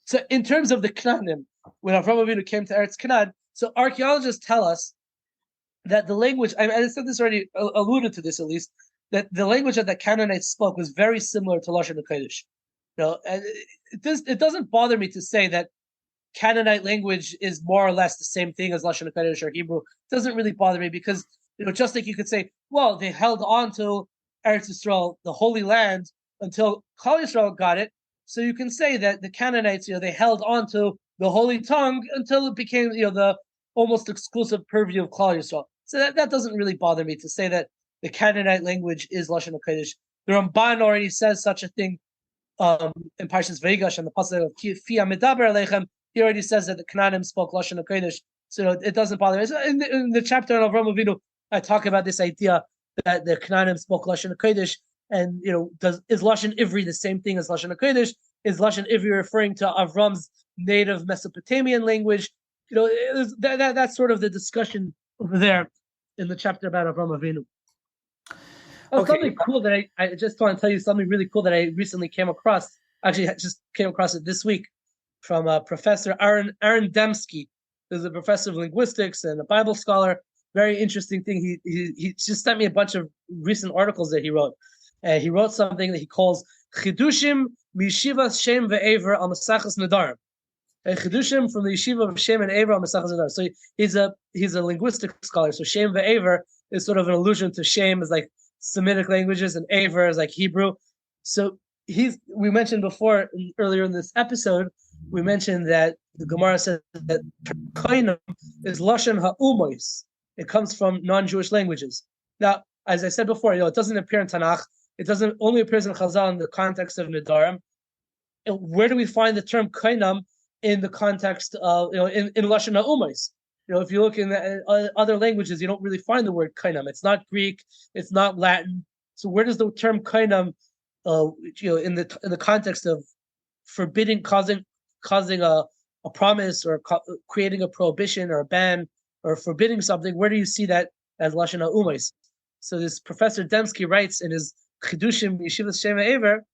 So in terms of the Canaanim, when Avraham Avinu came to Eretz Canaan, so archaeologists tell us that the language, I said this already, alluded to this at least, that the language that the Cannanites spoke was very similar to Lashon HaKodesh. And it doesn't bother me to say that Canaanite language is more or less the same thing as Lashon HaKodesh or Hebrew. It doesn't really bother me because, just like you could say, well, they held on to Eretz Yisrael, the Holy Land, until Klal Yisrael got it. So you can say that the Canaanites, they held on to the Holy Tongue until it became, the almost exclusive purview of Klal Yisrael. So that doesn't really bother me to say that the Canaanite language is Lashon HaKodesh. The Ramban already says such a thing in Parshas Veigash and the pasuk of Fia Medaber Aleichem. He already says that the Canaanim spoke Lashon HaKodesh, so it doesn't bother me. So in the chapter on Avraham Avinu, I talk about this idea that the Canaanim spoke Lashon HaKodesh, and is Lashon Ivri the same thing as Lashon HaKodesh? Is Lashon Ivri referring to Avram's native Mesopotamian language? That's sort of the discussion over there in the chapter about Avraham Avinu. Something cool that I just want to tell you something really cool that I recently came across. Actually, I just came across it this week from Professor Aaron Dembski, who's a professor of linguistics and a Bible scholar. Very interesting thing. He just sent me a bunch of recent articles that he wrote. He wrote something that he calls Chidushim Mishivas Shem ve'Aver al Masachas Nadarim. Chidushim from the yeshiva of Shem and Aver al Masachas Nadarim. So he's a linguistic scholar. So Shem ve'Aver is sort of an allusion to Shem as like Semitic languages and Aver is like Hebrew. So we mentioned before earlier in this episode, we mentioned that the Gemara says that Koinam is Lashon HaUmois. It comes from non-Jewish languages. Now, as I said before, it doesn't appear in Tanakh. It doesn't only appears in Chazal in the context of Nedarim. And where do we find the term Koinam in the context of in Lashon HaUmois? If you look in other languages, you don't really find the word Koinam. It's not Greek. It's not Latin. So where does the term Koinam, in the context of forbidding, causing a promise or creating a prohibition or a ban or forbidding something, where do you see that as Lashon HaUmois? So this Professor Dembski writes in his Chidushim Yeshivas Shem Ever,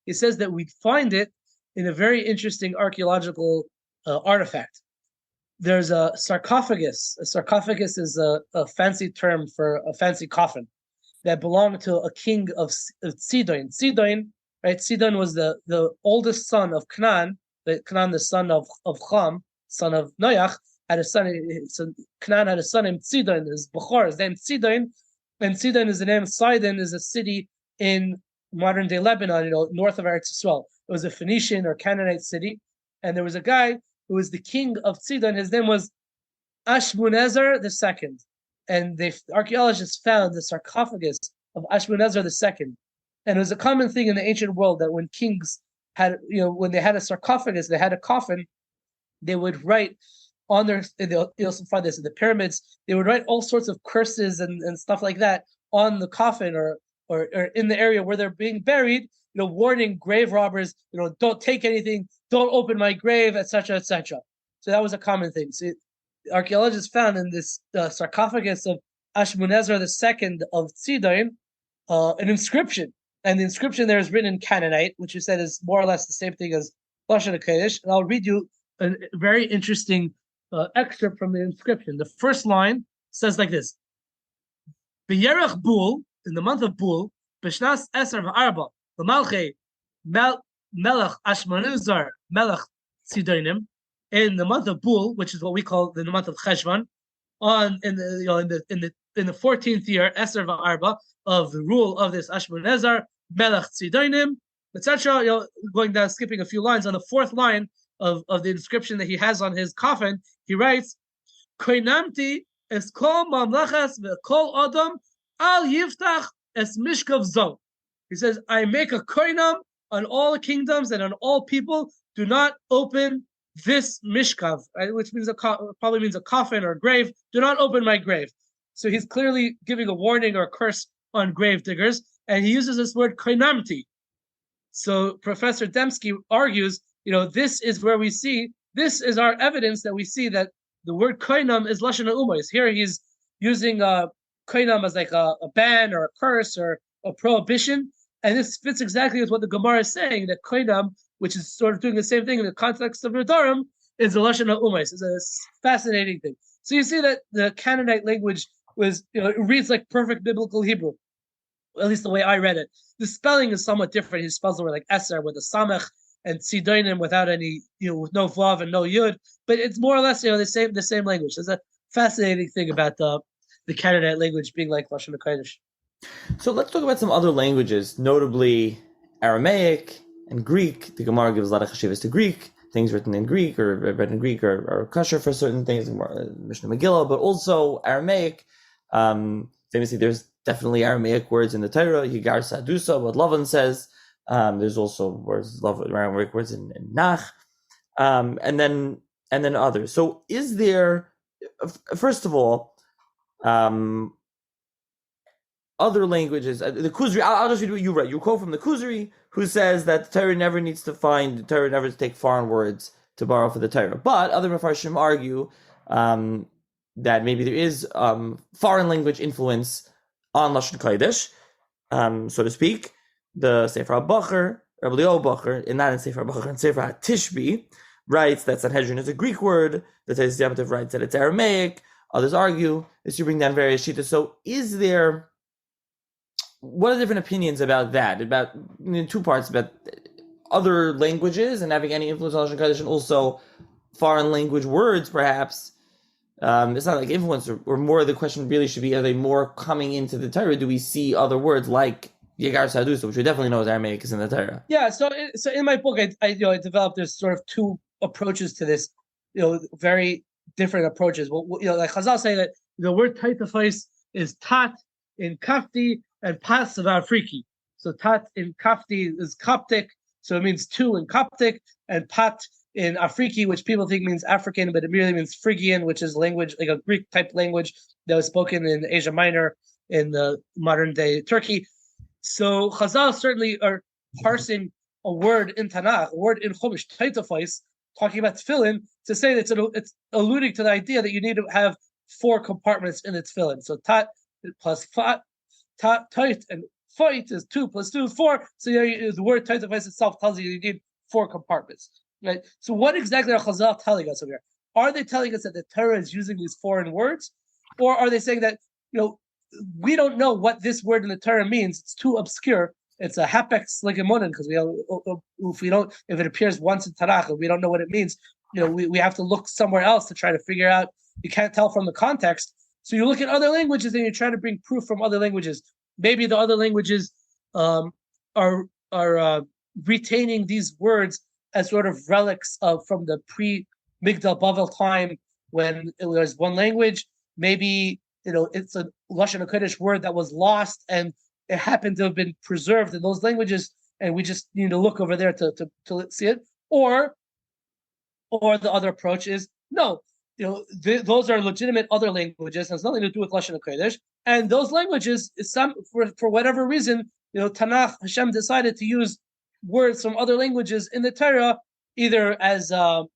he says that we find it in a very interesting archaeological artifact. There's a sarcophagus. A sarcophagus is a fancy term for a fancy coffin that belonged to a king of Sidon. Sidon, right? Sidon was the oldest son of Canaan. Canaan, the son of Cham, son of Noach, had a son. So Canaan had a son named Sidon. His Bechor is named Sidon, and Sidon is the name. Sidon is a city in modern day Lebanon, north of Eretz Yisrael. It was a Phoenician or Canaanite city, and there was a guy who was the king of Sidon. His name was Ashmunezar II, and archaeologists found the sarcophagus of Ashmunezar II. And it was a common thing in the ancient world that when kings had, when they had a sarcophagus, they had a coffin, they would write on their, you'll also find this in the pyramids, they would write all sorts of curses and stuff like that on the coffin or in the area where they're being buried, warning grave robbers, don't take anything, don't open my grave, etc., etc. So that was a common thing. So archaeologists found in this sarcophagus of Ashmunezar II of Sidon an inscription, and the inscription there is written in Cannanite, which you said is more or less the same thing as Lashon HaKodesh. And I'll read you a very interesting excerpt from the inscription. The first line says like this: B'yerech Bul, in the month of Bul, b'shnas Eser v'Arba, v'malchei Melech Ashmanuzar Melech Sidonim, in the month of Bul, which is what we call the month of Cheshvan, in the 14th year, Eser v'Arba, of the rule of this Ashmanezar Melech Sidonim, etc. Going down, skipping a few lines, on the fourth line of the inscription that he has on his coffin, he writes, Koinamti es kol mamlachas ve'kol adam al yiftach es mishkav zo. He says, I make a koinam on all kingdoms and on all people. Do not open this mishkav, right, which means probably means a coffin or a grave. Do not open my grave. So he's clearly giving a warning or a curse on grave diggers, and he uses this word koinamti. So Professor Dembski argues, this is where we see, this is our evidence that we see that the word koinam is Lashon HaUmos. Here he's using koinam as like a ban or a curse or a prohibition, and this fits exactly with what the Gemara is saying, that koinam, which is sort of doing the same thing in the context of Nedarim, is the Lashon HaUmos. It's a fascinating thing. So you see that the Canaanite language was, it reads like perfect biblical Hebrew, at least the way I read it. The spelling is somewhat different. He spells the word like Eser with a Samech, and Sidonim without any, with no Vav and no Yud, but it's more or less, the same language. There's a fascinating thing about the Canaanite language being like Lashon HaKodesh. So let's talk about some other languages, notably Aramaic and Greek. The Gemara gives a lot of chashivas to Greek. Things written in Greek or read in Greek are kosher for certain things, Mishnah Megillah, but also Aramaic. Famously, there's definitely Aramaic words in the Torah, Yigar Sadusa, what Lavan says. There's also Aramaic words in Nach, and then others. So is there, first of all, other languages? The Kuzri, I'll just read what you read. You quote from the Kuzri, who says that the Torah never needs to take foreign words to borrow for the Torah. But other Mefarshim argue that maybe there is foreign language influence on Lashon HaKodesh, so to speak. The Sefer HaBacher, Rabbi Leo Bacher, and not in Sefer HaBacher, in Sefer HaTishbi, writes that Sanhedrin is a Greek word. The Teis Yamativ writes that it's Aramaic. Others argue that you bring down various shitas. So what are different opinions about that? About two parts, about other languages and having any influence on Lashon HaKodesh, and also foreign language words, perhaps. It's not like influence, or more the question really should be, are they more coming into the Torah? Do we see other words like Yegar Sadusa, which we definitely know is Aramaic, is in the Torah? Yeah, so in my book, I developed, there's sort of two approaches to this, very different approaches. Well, like Chazal say that the word taitafais is tat in Kafti and pas of Afriki. So tat in Kafti is Coptic, so it means two in Coptic, and pat in Afriki, which people think means African, but it merely means Phrygian, which is language, like a Greek type language that was spoken in Asia Minor, in the modern day Turkey. So Chazal certainly are parsing a word in Tanakh, a word in Chumash, taitafais, talking about tefillin, to say that it's alluding to the idea that you need to have 4 compartments in the tefillin. So tat plus fat, tait and fight is 2 plus 2 is 4. So the word taitafais itself tells you need 4 compartments. Right. So what exactly are Chazal telling us over here? Are they telling us that the Torah is using these foreign words, or are they saying that we don't know what this word in the Torah means? It's too obscure. It's a hapex legemonin, because if it appears once in Tanakh and we don't know what it means, we have to look somewhere else to try to figure out. You can't tell from the context. So you look at other languages and you try to bring proof from other languages. Maybe the other languages are retaining these words as sort of relics from the pre-Migdal Bavel time, when it was one language. Maybe it's a Lashon HaKodesh word that was lost and it happened to have been preserved in those languages, and we just need to look over there to see it. Or the other approach is no, those are legitimate other languages. It has nothing to do with Lashon HaKodesh, and those languages, for whatever reason, Tanakh, Hashem decided to use words from other languages in the Torah, either as to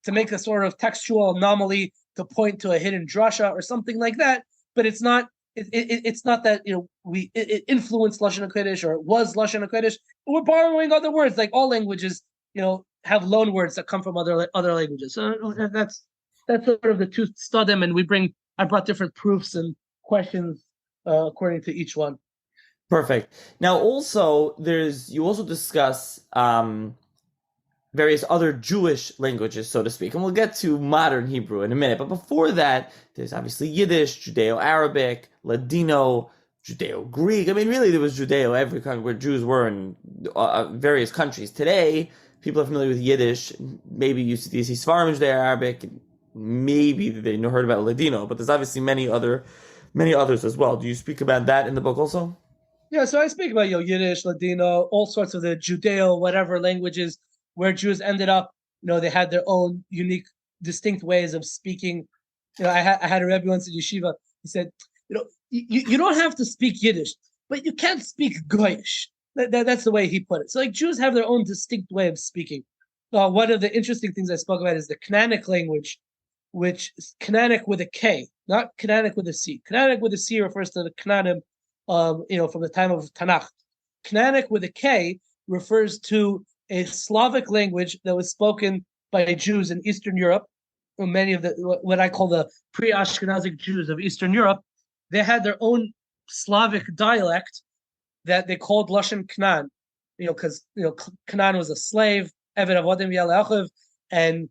make a sort of textual anomaly to point to a hidden drasha or something like that. But it's not. It's not that it influenced Lashon HaKodesh or it was Lashon HaKodesh. We're borrowing other words, like all languages. Have loan words that come from other languages. So that's sort of the two studim, and I brought different proofs and questions according to each one. Perfect. Now, also you also discuss various other Jewish languages, so to speak, and we'll get to modern Hebrew in a minute. But before that, there's obviously Yiddish, Judeo-Arabic, Ladino, Judeo-Greek. I mean, really, there was Judeo every country where Jews were in various countries. Today, people are familiar with Yiddish. Maybe you see Sfarim, Judeo-Arabic. Maybe they heard about Ladino, but there's obviously many others as well. Do you speak about that in the book also? Yeah, so I speak about Yiddish, Ladino, all sorts of the Judeo, whatever languages where Jews ended up. They had their own unique, distinct ways of speaking. I had a Rebbe once in yeshiva. He said, you don't have to speak Yiddish, but you can't speak Goyish. That's the way he put it. So, like, Jews have their own distinct way of speaking. One of the interesting things I spoke about is the Canaanic language, which is Canaanic with a K, not Canaanic with a C. Canaanic with a C refers to the Canaanim, from the time of Tanakh. Canaanic with a K refers to a Slavic language that was spoken by Jews in Eastern Europe. Many of what I call the pre-Ashkenazic Jews of Eastern Europe, they had their own Slavic dialect that they called Lashon Canaan, because Canaan was a slave, Eved Avodim Yaleachiv, and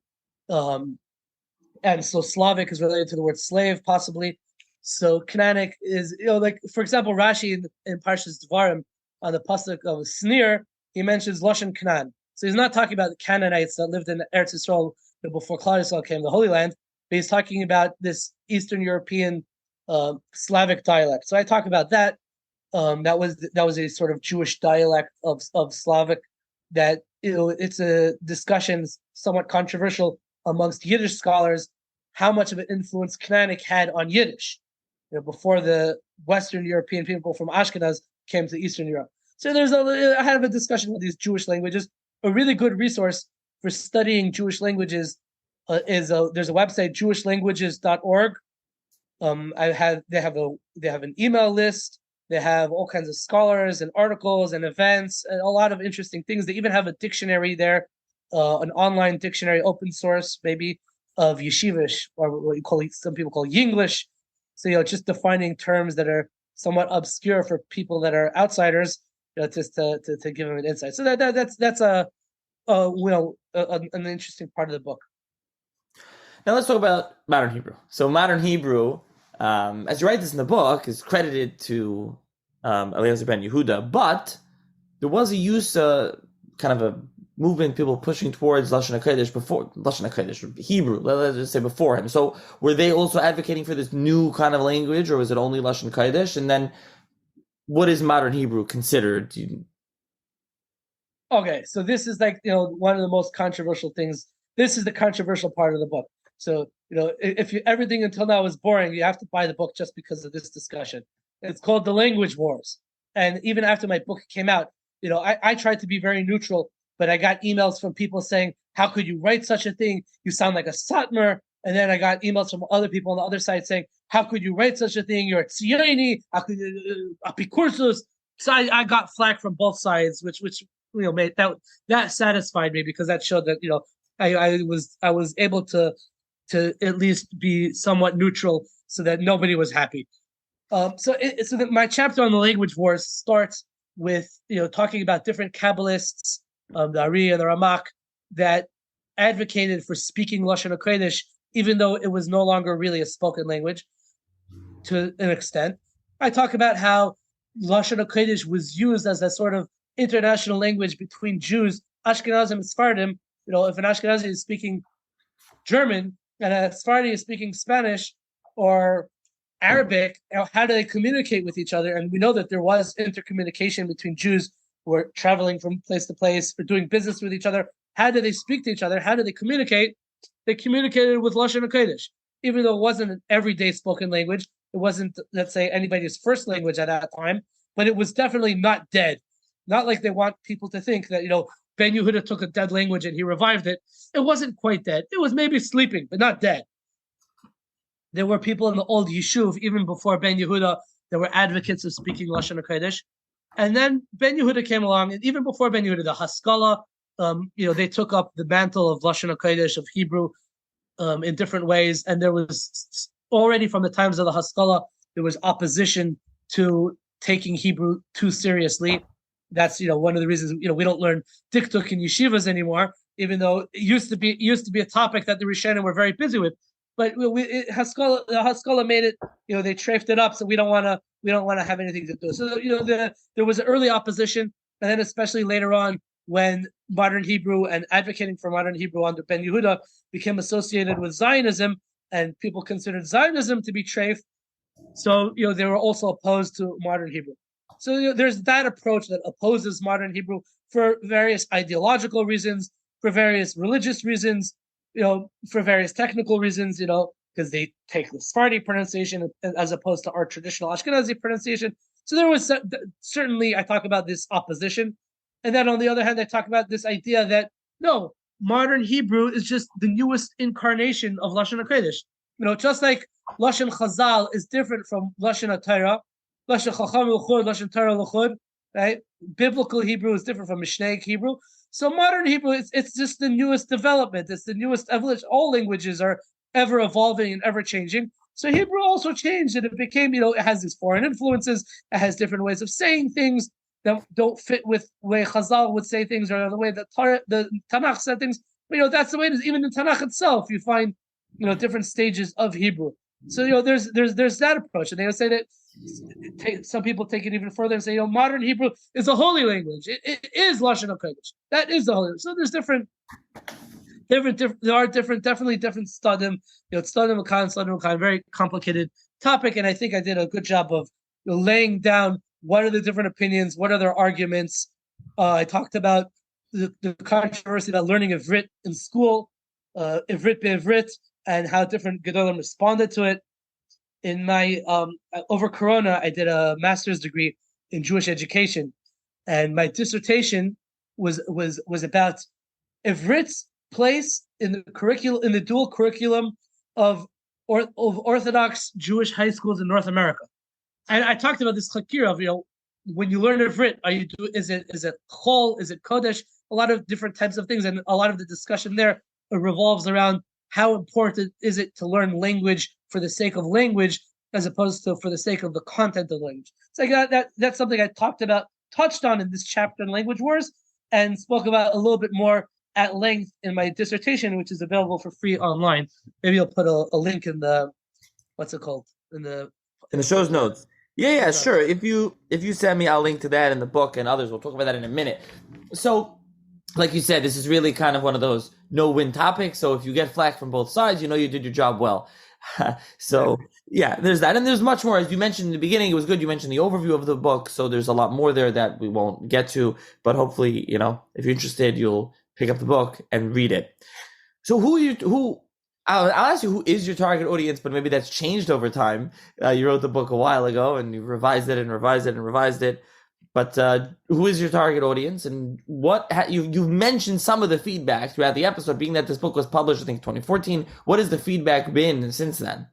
so Slavic is related to the word slave, possibly. So Canaanic is, like, for example, Rashi in Parshas Dvarim on the pasuk of Snir, he mentions Lashon Canaan. So he's not talking about the Cannanites that lived in Eretz Yisrael before Klal Yisrael came, the Holy Land, but he's talking about this Eastern European Slavic dialect. So I talk about that. That was a sort of Jewish dialect of Slavic that it's a discussion somewhat controversial amongst Yiddish scholars how much of an influence Canaanic had on Yiddish before the Western European people from Ashkenaz came to Eastern Europe. So I had a discussion with these Jewish languages. A really good resource for studying Jewish languages there's a website, jewishlanguages.org. They have an email list. They have all kinds of scholars and articles and events and a lot of interesting things. They even have a dictionary there, an online dictionary, open source maybe, of yeshivish, or what some people call Yinglish. So just defining terms that are somewhat obscure for people that are outsiders, just to give them an insight. So that's an interesting part of the book. Now let's talk about modern Hebrew. So modern Hebrew, as you write this in the book, is credited to Eliezer ben Yehuda, but there was a use, kind of a movement, people pushing towards Lashon HaKodesh, Hebrew, let's just say before him. So were they also advocating for this new kind of language, or was it only Lashon HaKodesh? And then what is modern Hebrew considered? Okay, so this is like, one of the most controversial things. This is the controversial part of the book. So, if everything until now is boring, you have to buy the book just because of this discussion. It's called The Language Wars. And even after my book came out, I tried to be very neutral, but I got emails from people saying, how could you write such a thing? You sound like a Satmar. And then I got emails from other people on the other side saying, how could you write such a thing? You're a Tzioni, Apikursus. So I got flack from both sides, which made that satisfied me, because that showed that I was able to at least be somewhat neutral, so that nobody was happy. So my chapter on the language wars starts with talking about different Kabbalists, the Ari and the Ramak, that advocated for speaking Lashon HaKodesh, even though it was no longer really a spoken language to an extent. I talk about how Lashon HaKodesh was used as a sort of international language between Jews, Ashkenazim and Sephardim. If an Ashkenazi is speaking German and a Sephardi is speaking Spanish or Arabic, how do they communicate with each other? And we know that there was intercommunication between Jews who were traveling from place to place or doing business with each other. How do they speak to each other? How do they communicate? They communicated with Lashon HaKodesh, even though it wasn't an everyday spoken language. It wasn't, let's say, anybody's first language at that time. but it was definitely not dead. Not like they want people to think that, Ben Yehuda took a dead language and he revived it. It wasn't quite dead. It was maybe sleeping, but not dead. There were people in the old Yishuv, even before Ben Yehuda, there were advocates of speaking Lashon HaKodesh. And then Ben Yehuda came along, and even before Ben Yehuda, the Haskalah, they took up the mantle of Lashon HaKodesh, of Hebrew, in different ways. And there was already from the times of the Haskalah, there was opposition to taking Hebrew too seriously. That's One of the reasons we don't learn diktuk in yeshivas anymore, even though it used to be a topic that the Rishonim were very busy with. But the Haskalah made it. They trafed it up, so we don't want to have anything to do. So there was early opposition, and then especially later on when modern Hebrew and advocating for modern Hebrew under Ben Yehuda became associated with Zionism, and people considered Zionism to be trafed. So they were also opposed to modern Hebrew. So there's that approach that opposes modern Hebrew for various ideological reasons, for various religious reasons, for various technical reasons, because they take the Sephardi pronunciation as opposed to our traditional Ashkenazi pronunciation. So there was certainly, I talk about this opposition. And then on the other hand, I talk about this idea that, no, modern Hebrew is just the newest incarnation of Lashon HaKodesh. Just like Lashon Chazal is different from Lashon HaTorah, Lashon Chacham L'chud, Lashon Torah L'chud, right? Biblical Hebrew is different from Mishnaic Hebrew. So modern Hebrew, it's just the newest development. It's the newest evolution. All languages are ever evolving and ever changing. So Hebrew also changed, and it became, it has these foreign influences. It has different ways of saying things that don't fit with the way Chazal would say things, or the way that the Tanakh said things. But that's the way it is. Even in Tanakh itself, you find different stages of Hebrew. So there's that approach, and they would say that some people take it even further and say modern Hebrew is a holy language. It is Lashon HaKodesh. That is the holy. So there's different. There are definitely different studim. Studim Makan, very complicated topic, and I think I did a good job of laying down what are the different opinions, what are their arguments. I talked about the controversy about learning Ivrit in school, Ivrit be'Ivrit, and how different Gedolim responded to it. In my over Corona, I did a master's degree in Jewish education, and my dissertation was about Ivrit's place in the curriculum, in the dual curriculum of Orthodox Jewish high schools in North America. And I talked about this chakir of when you learn Ivrit, is it chol, is it kodesh? A lot of different types of things, and a lot of the discussion there revolves around how important is it to learn language for the sake of language as opposed to for the sake of the content of language. So that's something I touched on in this chapter in Language Wars, and spoke about a little bit more at length in my dissertation, which is available for free online. Maybe I'll put a link in the, what's it called? In the show's notes. Yeah, sure. If you send me, I'll link to that in the book and others. We'll talk about that in a minute. So, like you said, this is really kind of one of those no-win topics. So if you get flack from both sides, you did your job well. So yeah, there's that. And there's much more. As you mentioned in the beginning, it was good. You mentioned the overview of the book. So there's a lot more there that we won't get to. But hopefully, if you're interested, you'll pick up the book and read it. So I'll ask you, who is your target audience? But maybe that's changed over time. You wrote the book a while ago and you revised it and revised it and revised it. But who is your target audience, and what you've mentioned some of the feedback throughout the episode, being that this book was published, I think, 2014. What has the feedback been since then?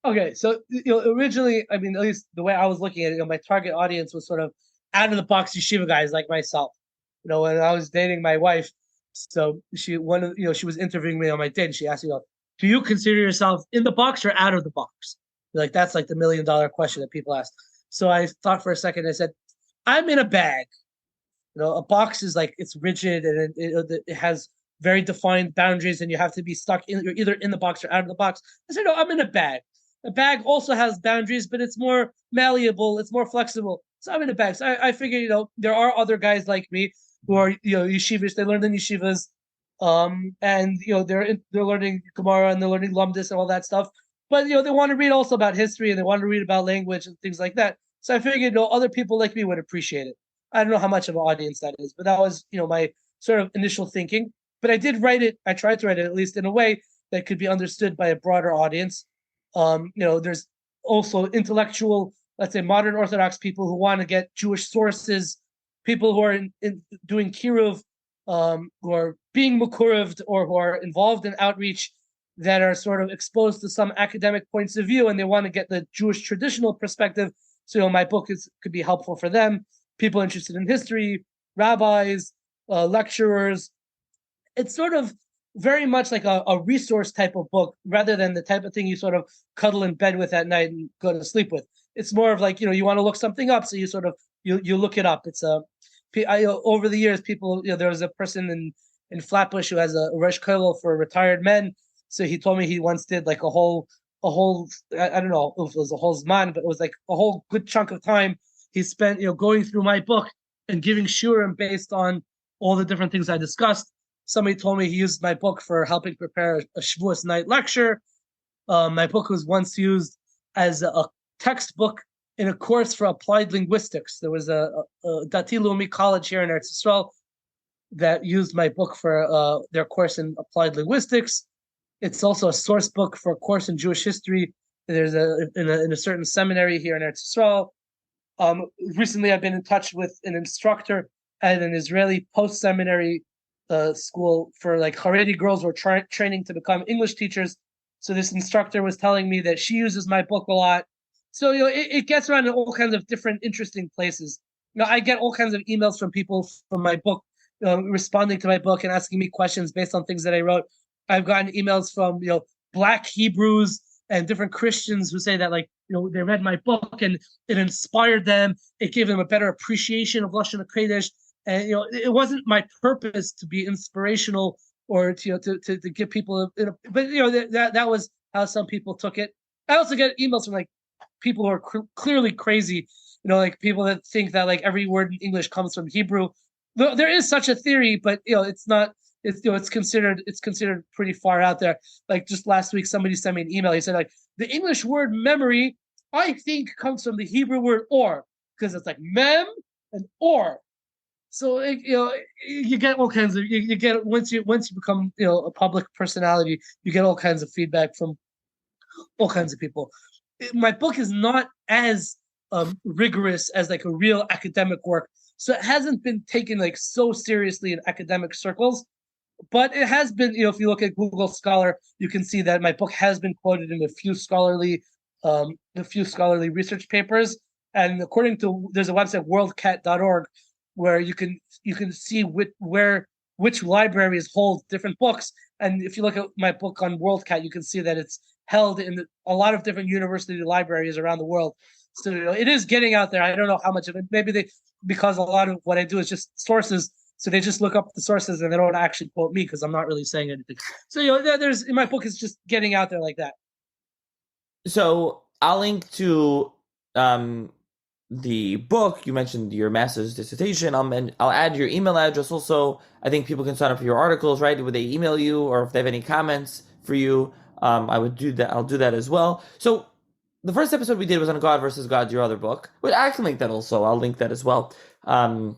Okay, so originally, at least the way I was looking at it, my target audience was sort of out of the box yeshiva guys like myself. When I was dating my wife, so she was interviewing me on my date, and she asked me, do you consider yourself in the box or out of the box? That's like the $1 million question that people ask. So I thought for a second. I said, I'm in a bag. A box is like, it's rigid and it has very defined boundaries, and you have to be stuck in. You're either in the box or out of the box. I said, no, I'm in a bag. A bag also has boundaries, but it's more malleable. It's more flexible. So I'm in a bag. So I figured, there are other guys like me who are, yeshivish. They learn in yeshivas, and they're learning Gemara and they're learning Lumdis and all that stuff. But they want to read also about history, and they want to read about language and things like that. So I figured other people like me would appreciate it. I don't know how much of an audience that is, but that was my sort of initial thinking. But I did write it. I tried to write it at least in a way that could be understood by a broader audience. There's also intellectual let's say, modern Orthodox people who want to get Jewish sources, people who are doing kiruv, who are being mukurived, or who are involved in outreach that are sort of exposed to some academic points of view, and they want to get the Jewish traditional perspective. So, my book could be helpful for them. People interested in history, rabbis, lecturers. It's sort of very much like a resource type of book, rather than the type of thing you sort of cuddle in bed with at night and go to sleep with. It's more of like, you want to look something up, so you sort of you look it up. It's over the years, people, there was a person in Flatbush who has a Rosh Kollel for retired men. So he told me he once did like a whole I don't know if it was a whole zman, but it was like a whole good chunk of time he spent going through my book and giving shurim based on all the different things I discussed. Somebody told me he used my book for helping prepare a Shavuos night lecture. My book was once used as a textbook in a course for applied linguistics. There was a Dati Leumi college here in Eretz Yisrael that used my book for their course in applied linguistics. It's also a source book for a course in Jewish history. There's in a certain seminary here in Eretz Yisrael. Recently, I've been in touch with an instructor at an Israeli post-seminary school for like Haredi girls who are training to become English teachers. So this instructor was telling me that she uses my book a lot. So it gets around in all kinds of different interesting places. I get all kinds of emails from people from my book, responding to my book and asking me questions based on things that I wrote. I've gotten emails from Black Hebrews and different Christians who say that they read my book and it inspired them. It gave them a better appreciation of Lashon HaKodesh. And it wasn't my purpose to be inspirational or to give people, but that was how some people took it. I also get emails from people who are clearly crazy, like people that think that every word in English comes from Hebrew. There is such a theory, but it's not. It's considered pretty far out there. Like just last week, somebody sent me an email. He said the English word memory, I think, comes from the Hebrew word or, because it's like mem and or. So you get all kinds of you get once you become a public personality, you get all kinds of feedback from all kinds of people. My book is not as rigorous as a real academic work, so it hasn't been taken so seriously in academic circles. But it has been, if you look at Google Scholar, you can see that my book has been quoted in a few scholarly research papers. And according to, there's a website, worldcat.org, where you can see which libraries hold different books. And if you look at my book on WorldCat, you can see that it's held in a lot of different university libraries around the world. So it is getting out there. I don't know how much of it. Maybe because a lot of what I do is just sources. So they just look up the sources and they don't actually quote me because I'm not really saying anything. So there's in my book is just getting out there like that. So I'll link to the book. You mentioned your master's dissertation. I'll add your email address also. I think people can sign up for your articles, right? Would they email you, or if they have any comments for you, I would do that. I'll do that as well. So the first episode we did was on God versus God, your other book. But I can link that also. I'll link that as well. And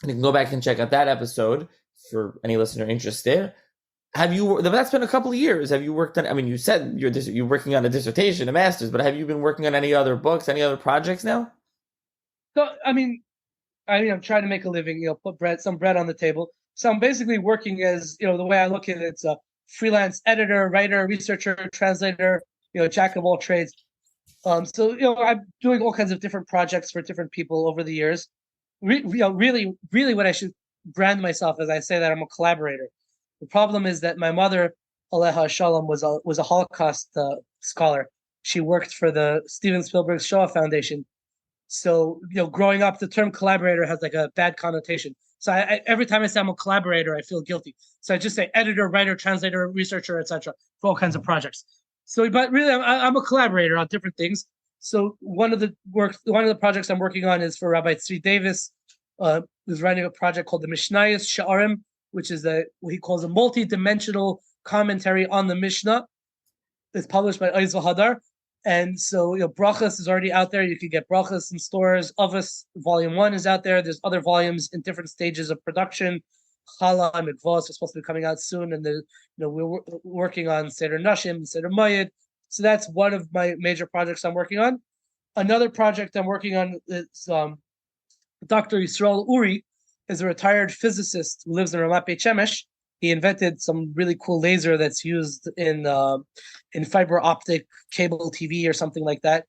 you can go back and check out that episode for any listener interested. That's been a couple of years. Have you worked on, you said you're working on a dissertation, a master's, but have you been working on any other books, any other projects now? So, I'm trying to make a living, put some bread on the table. So I'm basically working as, the way I look at it, it's a freelance editor, writer, researcher, translator, jack of all trades. So, I'm doing all kinds of different projects for different people over the years. Really, what I should brand myself as, I say that I'm a collaborator. The problem is that my mother, Aleha Shalom, was a Holocaust scholar. She worked for the Steven Spielberg Shoah Foundation. So, growing up, the term collaborator has a bad connotation. So I every time I say I'm a collaborator, I feel guilty. So I just say editor, writer, translator, researcher, etc. for all kinds of projects. So, but really, I'm a collaborator on different things. So one of the projects I'm working on is for Rabbi Tzvi Davis, who's writing a project called the Mishnayos Sha'arim, which is what he calls a multi-dimensional commentary on the Mishnah. It's published by Oiz V'Hadar. And so, Brachas is already out there. You can get Brachas in stores. Avos Volume 1 is out there. There's other volumes in different stages of production. Chala and Mikvos are supposed to be coming out soon. And we're working on Seder Nashim, Seder Mayed. So that's one of my major projects I'm working on. Another project I'm working on is Dr. Yisrael Uri is a retired physicist who lives in Ramat Beit Shemesh. He invented some really cool laser that's used in fiber optic cable TV or something like that.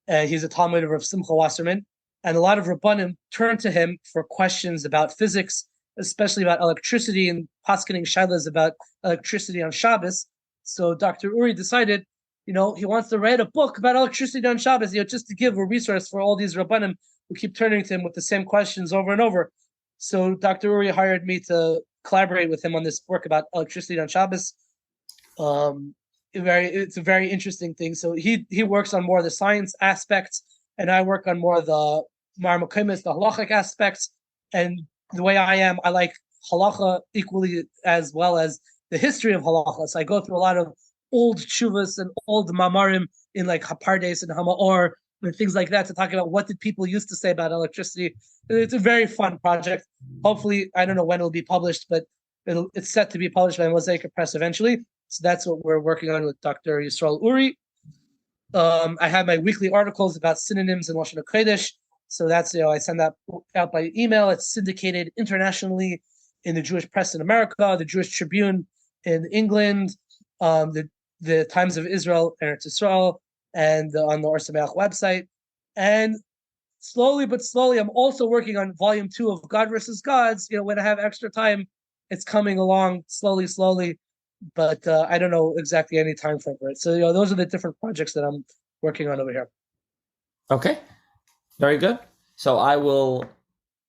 He's a Talmud of Rav Simcha Wasserman, and a lot of Rabbanim turn to him for questions about physics, especially about electricity and paskening shaylas about electricity on Shabbos. So Dr. Uri decided, he wants to write a book about electricity on Shabbos, just to give a resource for all these Rabbanim who keep turning to him with the same questions over and over. So Dr. Uri hired me to collaborate with him on this work about electricity on Shabbos. It's a very interesting thing. So he works on more of the science aspects, and I work on more of the marmakimis, the halachic aspects. And the way I like halacha equally as well as the history of halacha. So I go through a lot of old tshuvas and old mamarim in like Hapardes and Hamaor and things like that to talk about what did people used to say about electricity. It's a very fun project. Hopefully, I don't know when it'll be published, but it's set to be published by Mosaic Press eventually. So that's what we're working on with Dr. Yisrael Uri. I have my weekly articles about synonyms in Lashon HaKodesh. So that's, I send that out by email. It's syndicated internationally in the Jewish press in America, the Jewish Tribune in England, the Times of Israel, Eretz Yisrael, and on the Or Sameach website. And slowly but slowly, I'm also working on volume 2 of God versus Gods. When I have extra time, it's coming along slowly. But I don't know exactly any time frame for it. So those are the different projects that I'm working on over here. Okay, very good. So I will,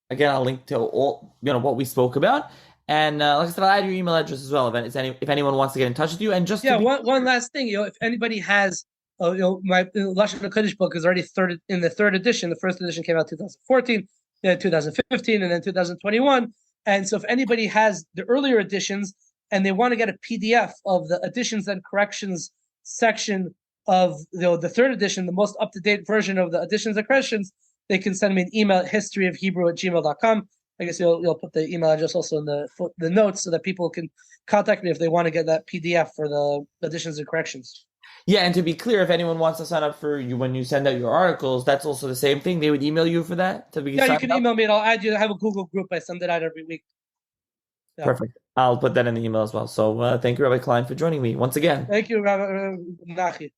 again, I'll link to all what we spoke about, and like I said, I'll add your email address as well if anyone wants to get in touch with you. And just one last thing, if anybody has, my Lashon HaKodesh book is already in the third edition. The first edition came out 2014, then 2015, and then 2021. And so if anybody has the earlier editions and they want to get a PDF of the additions and corrections section of the third edition, the most up-to-date version of the additions and corrections, they can send me an email at historyofhebrew@gmail.com. I guess you'll put the email address also in the notes so that people can contact me if they want to get that PDF for the additions and corrections. Yeah, and to be clear, if anyone wants to sign up for you when you send out your articles, that's also the same thing. They would email you for that? You can email me and I'll add you. I have a Google group. I send it out every week. Yeah. Perfect. I'll put that in the email as well. So thank you, Rabbi Klein, for joining me once again. Thank you, Rabbi Nachi.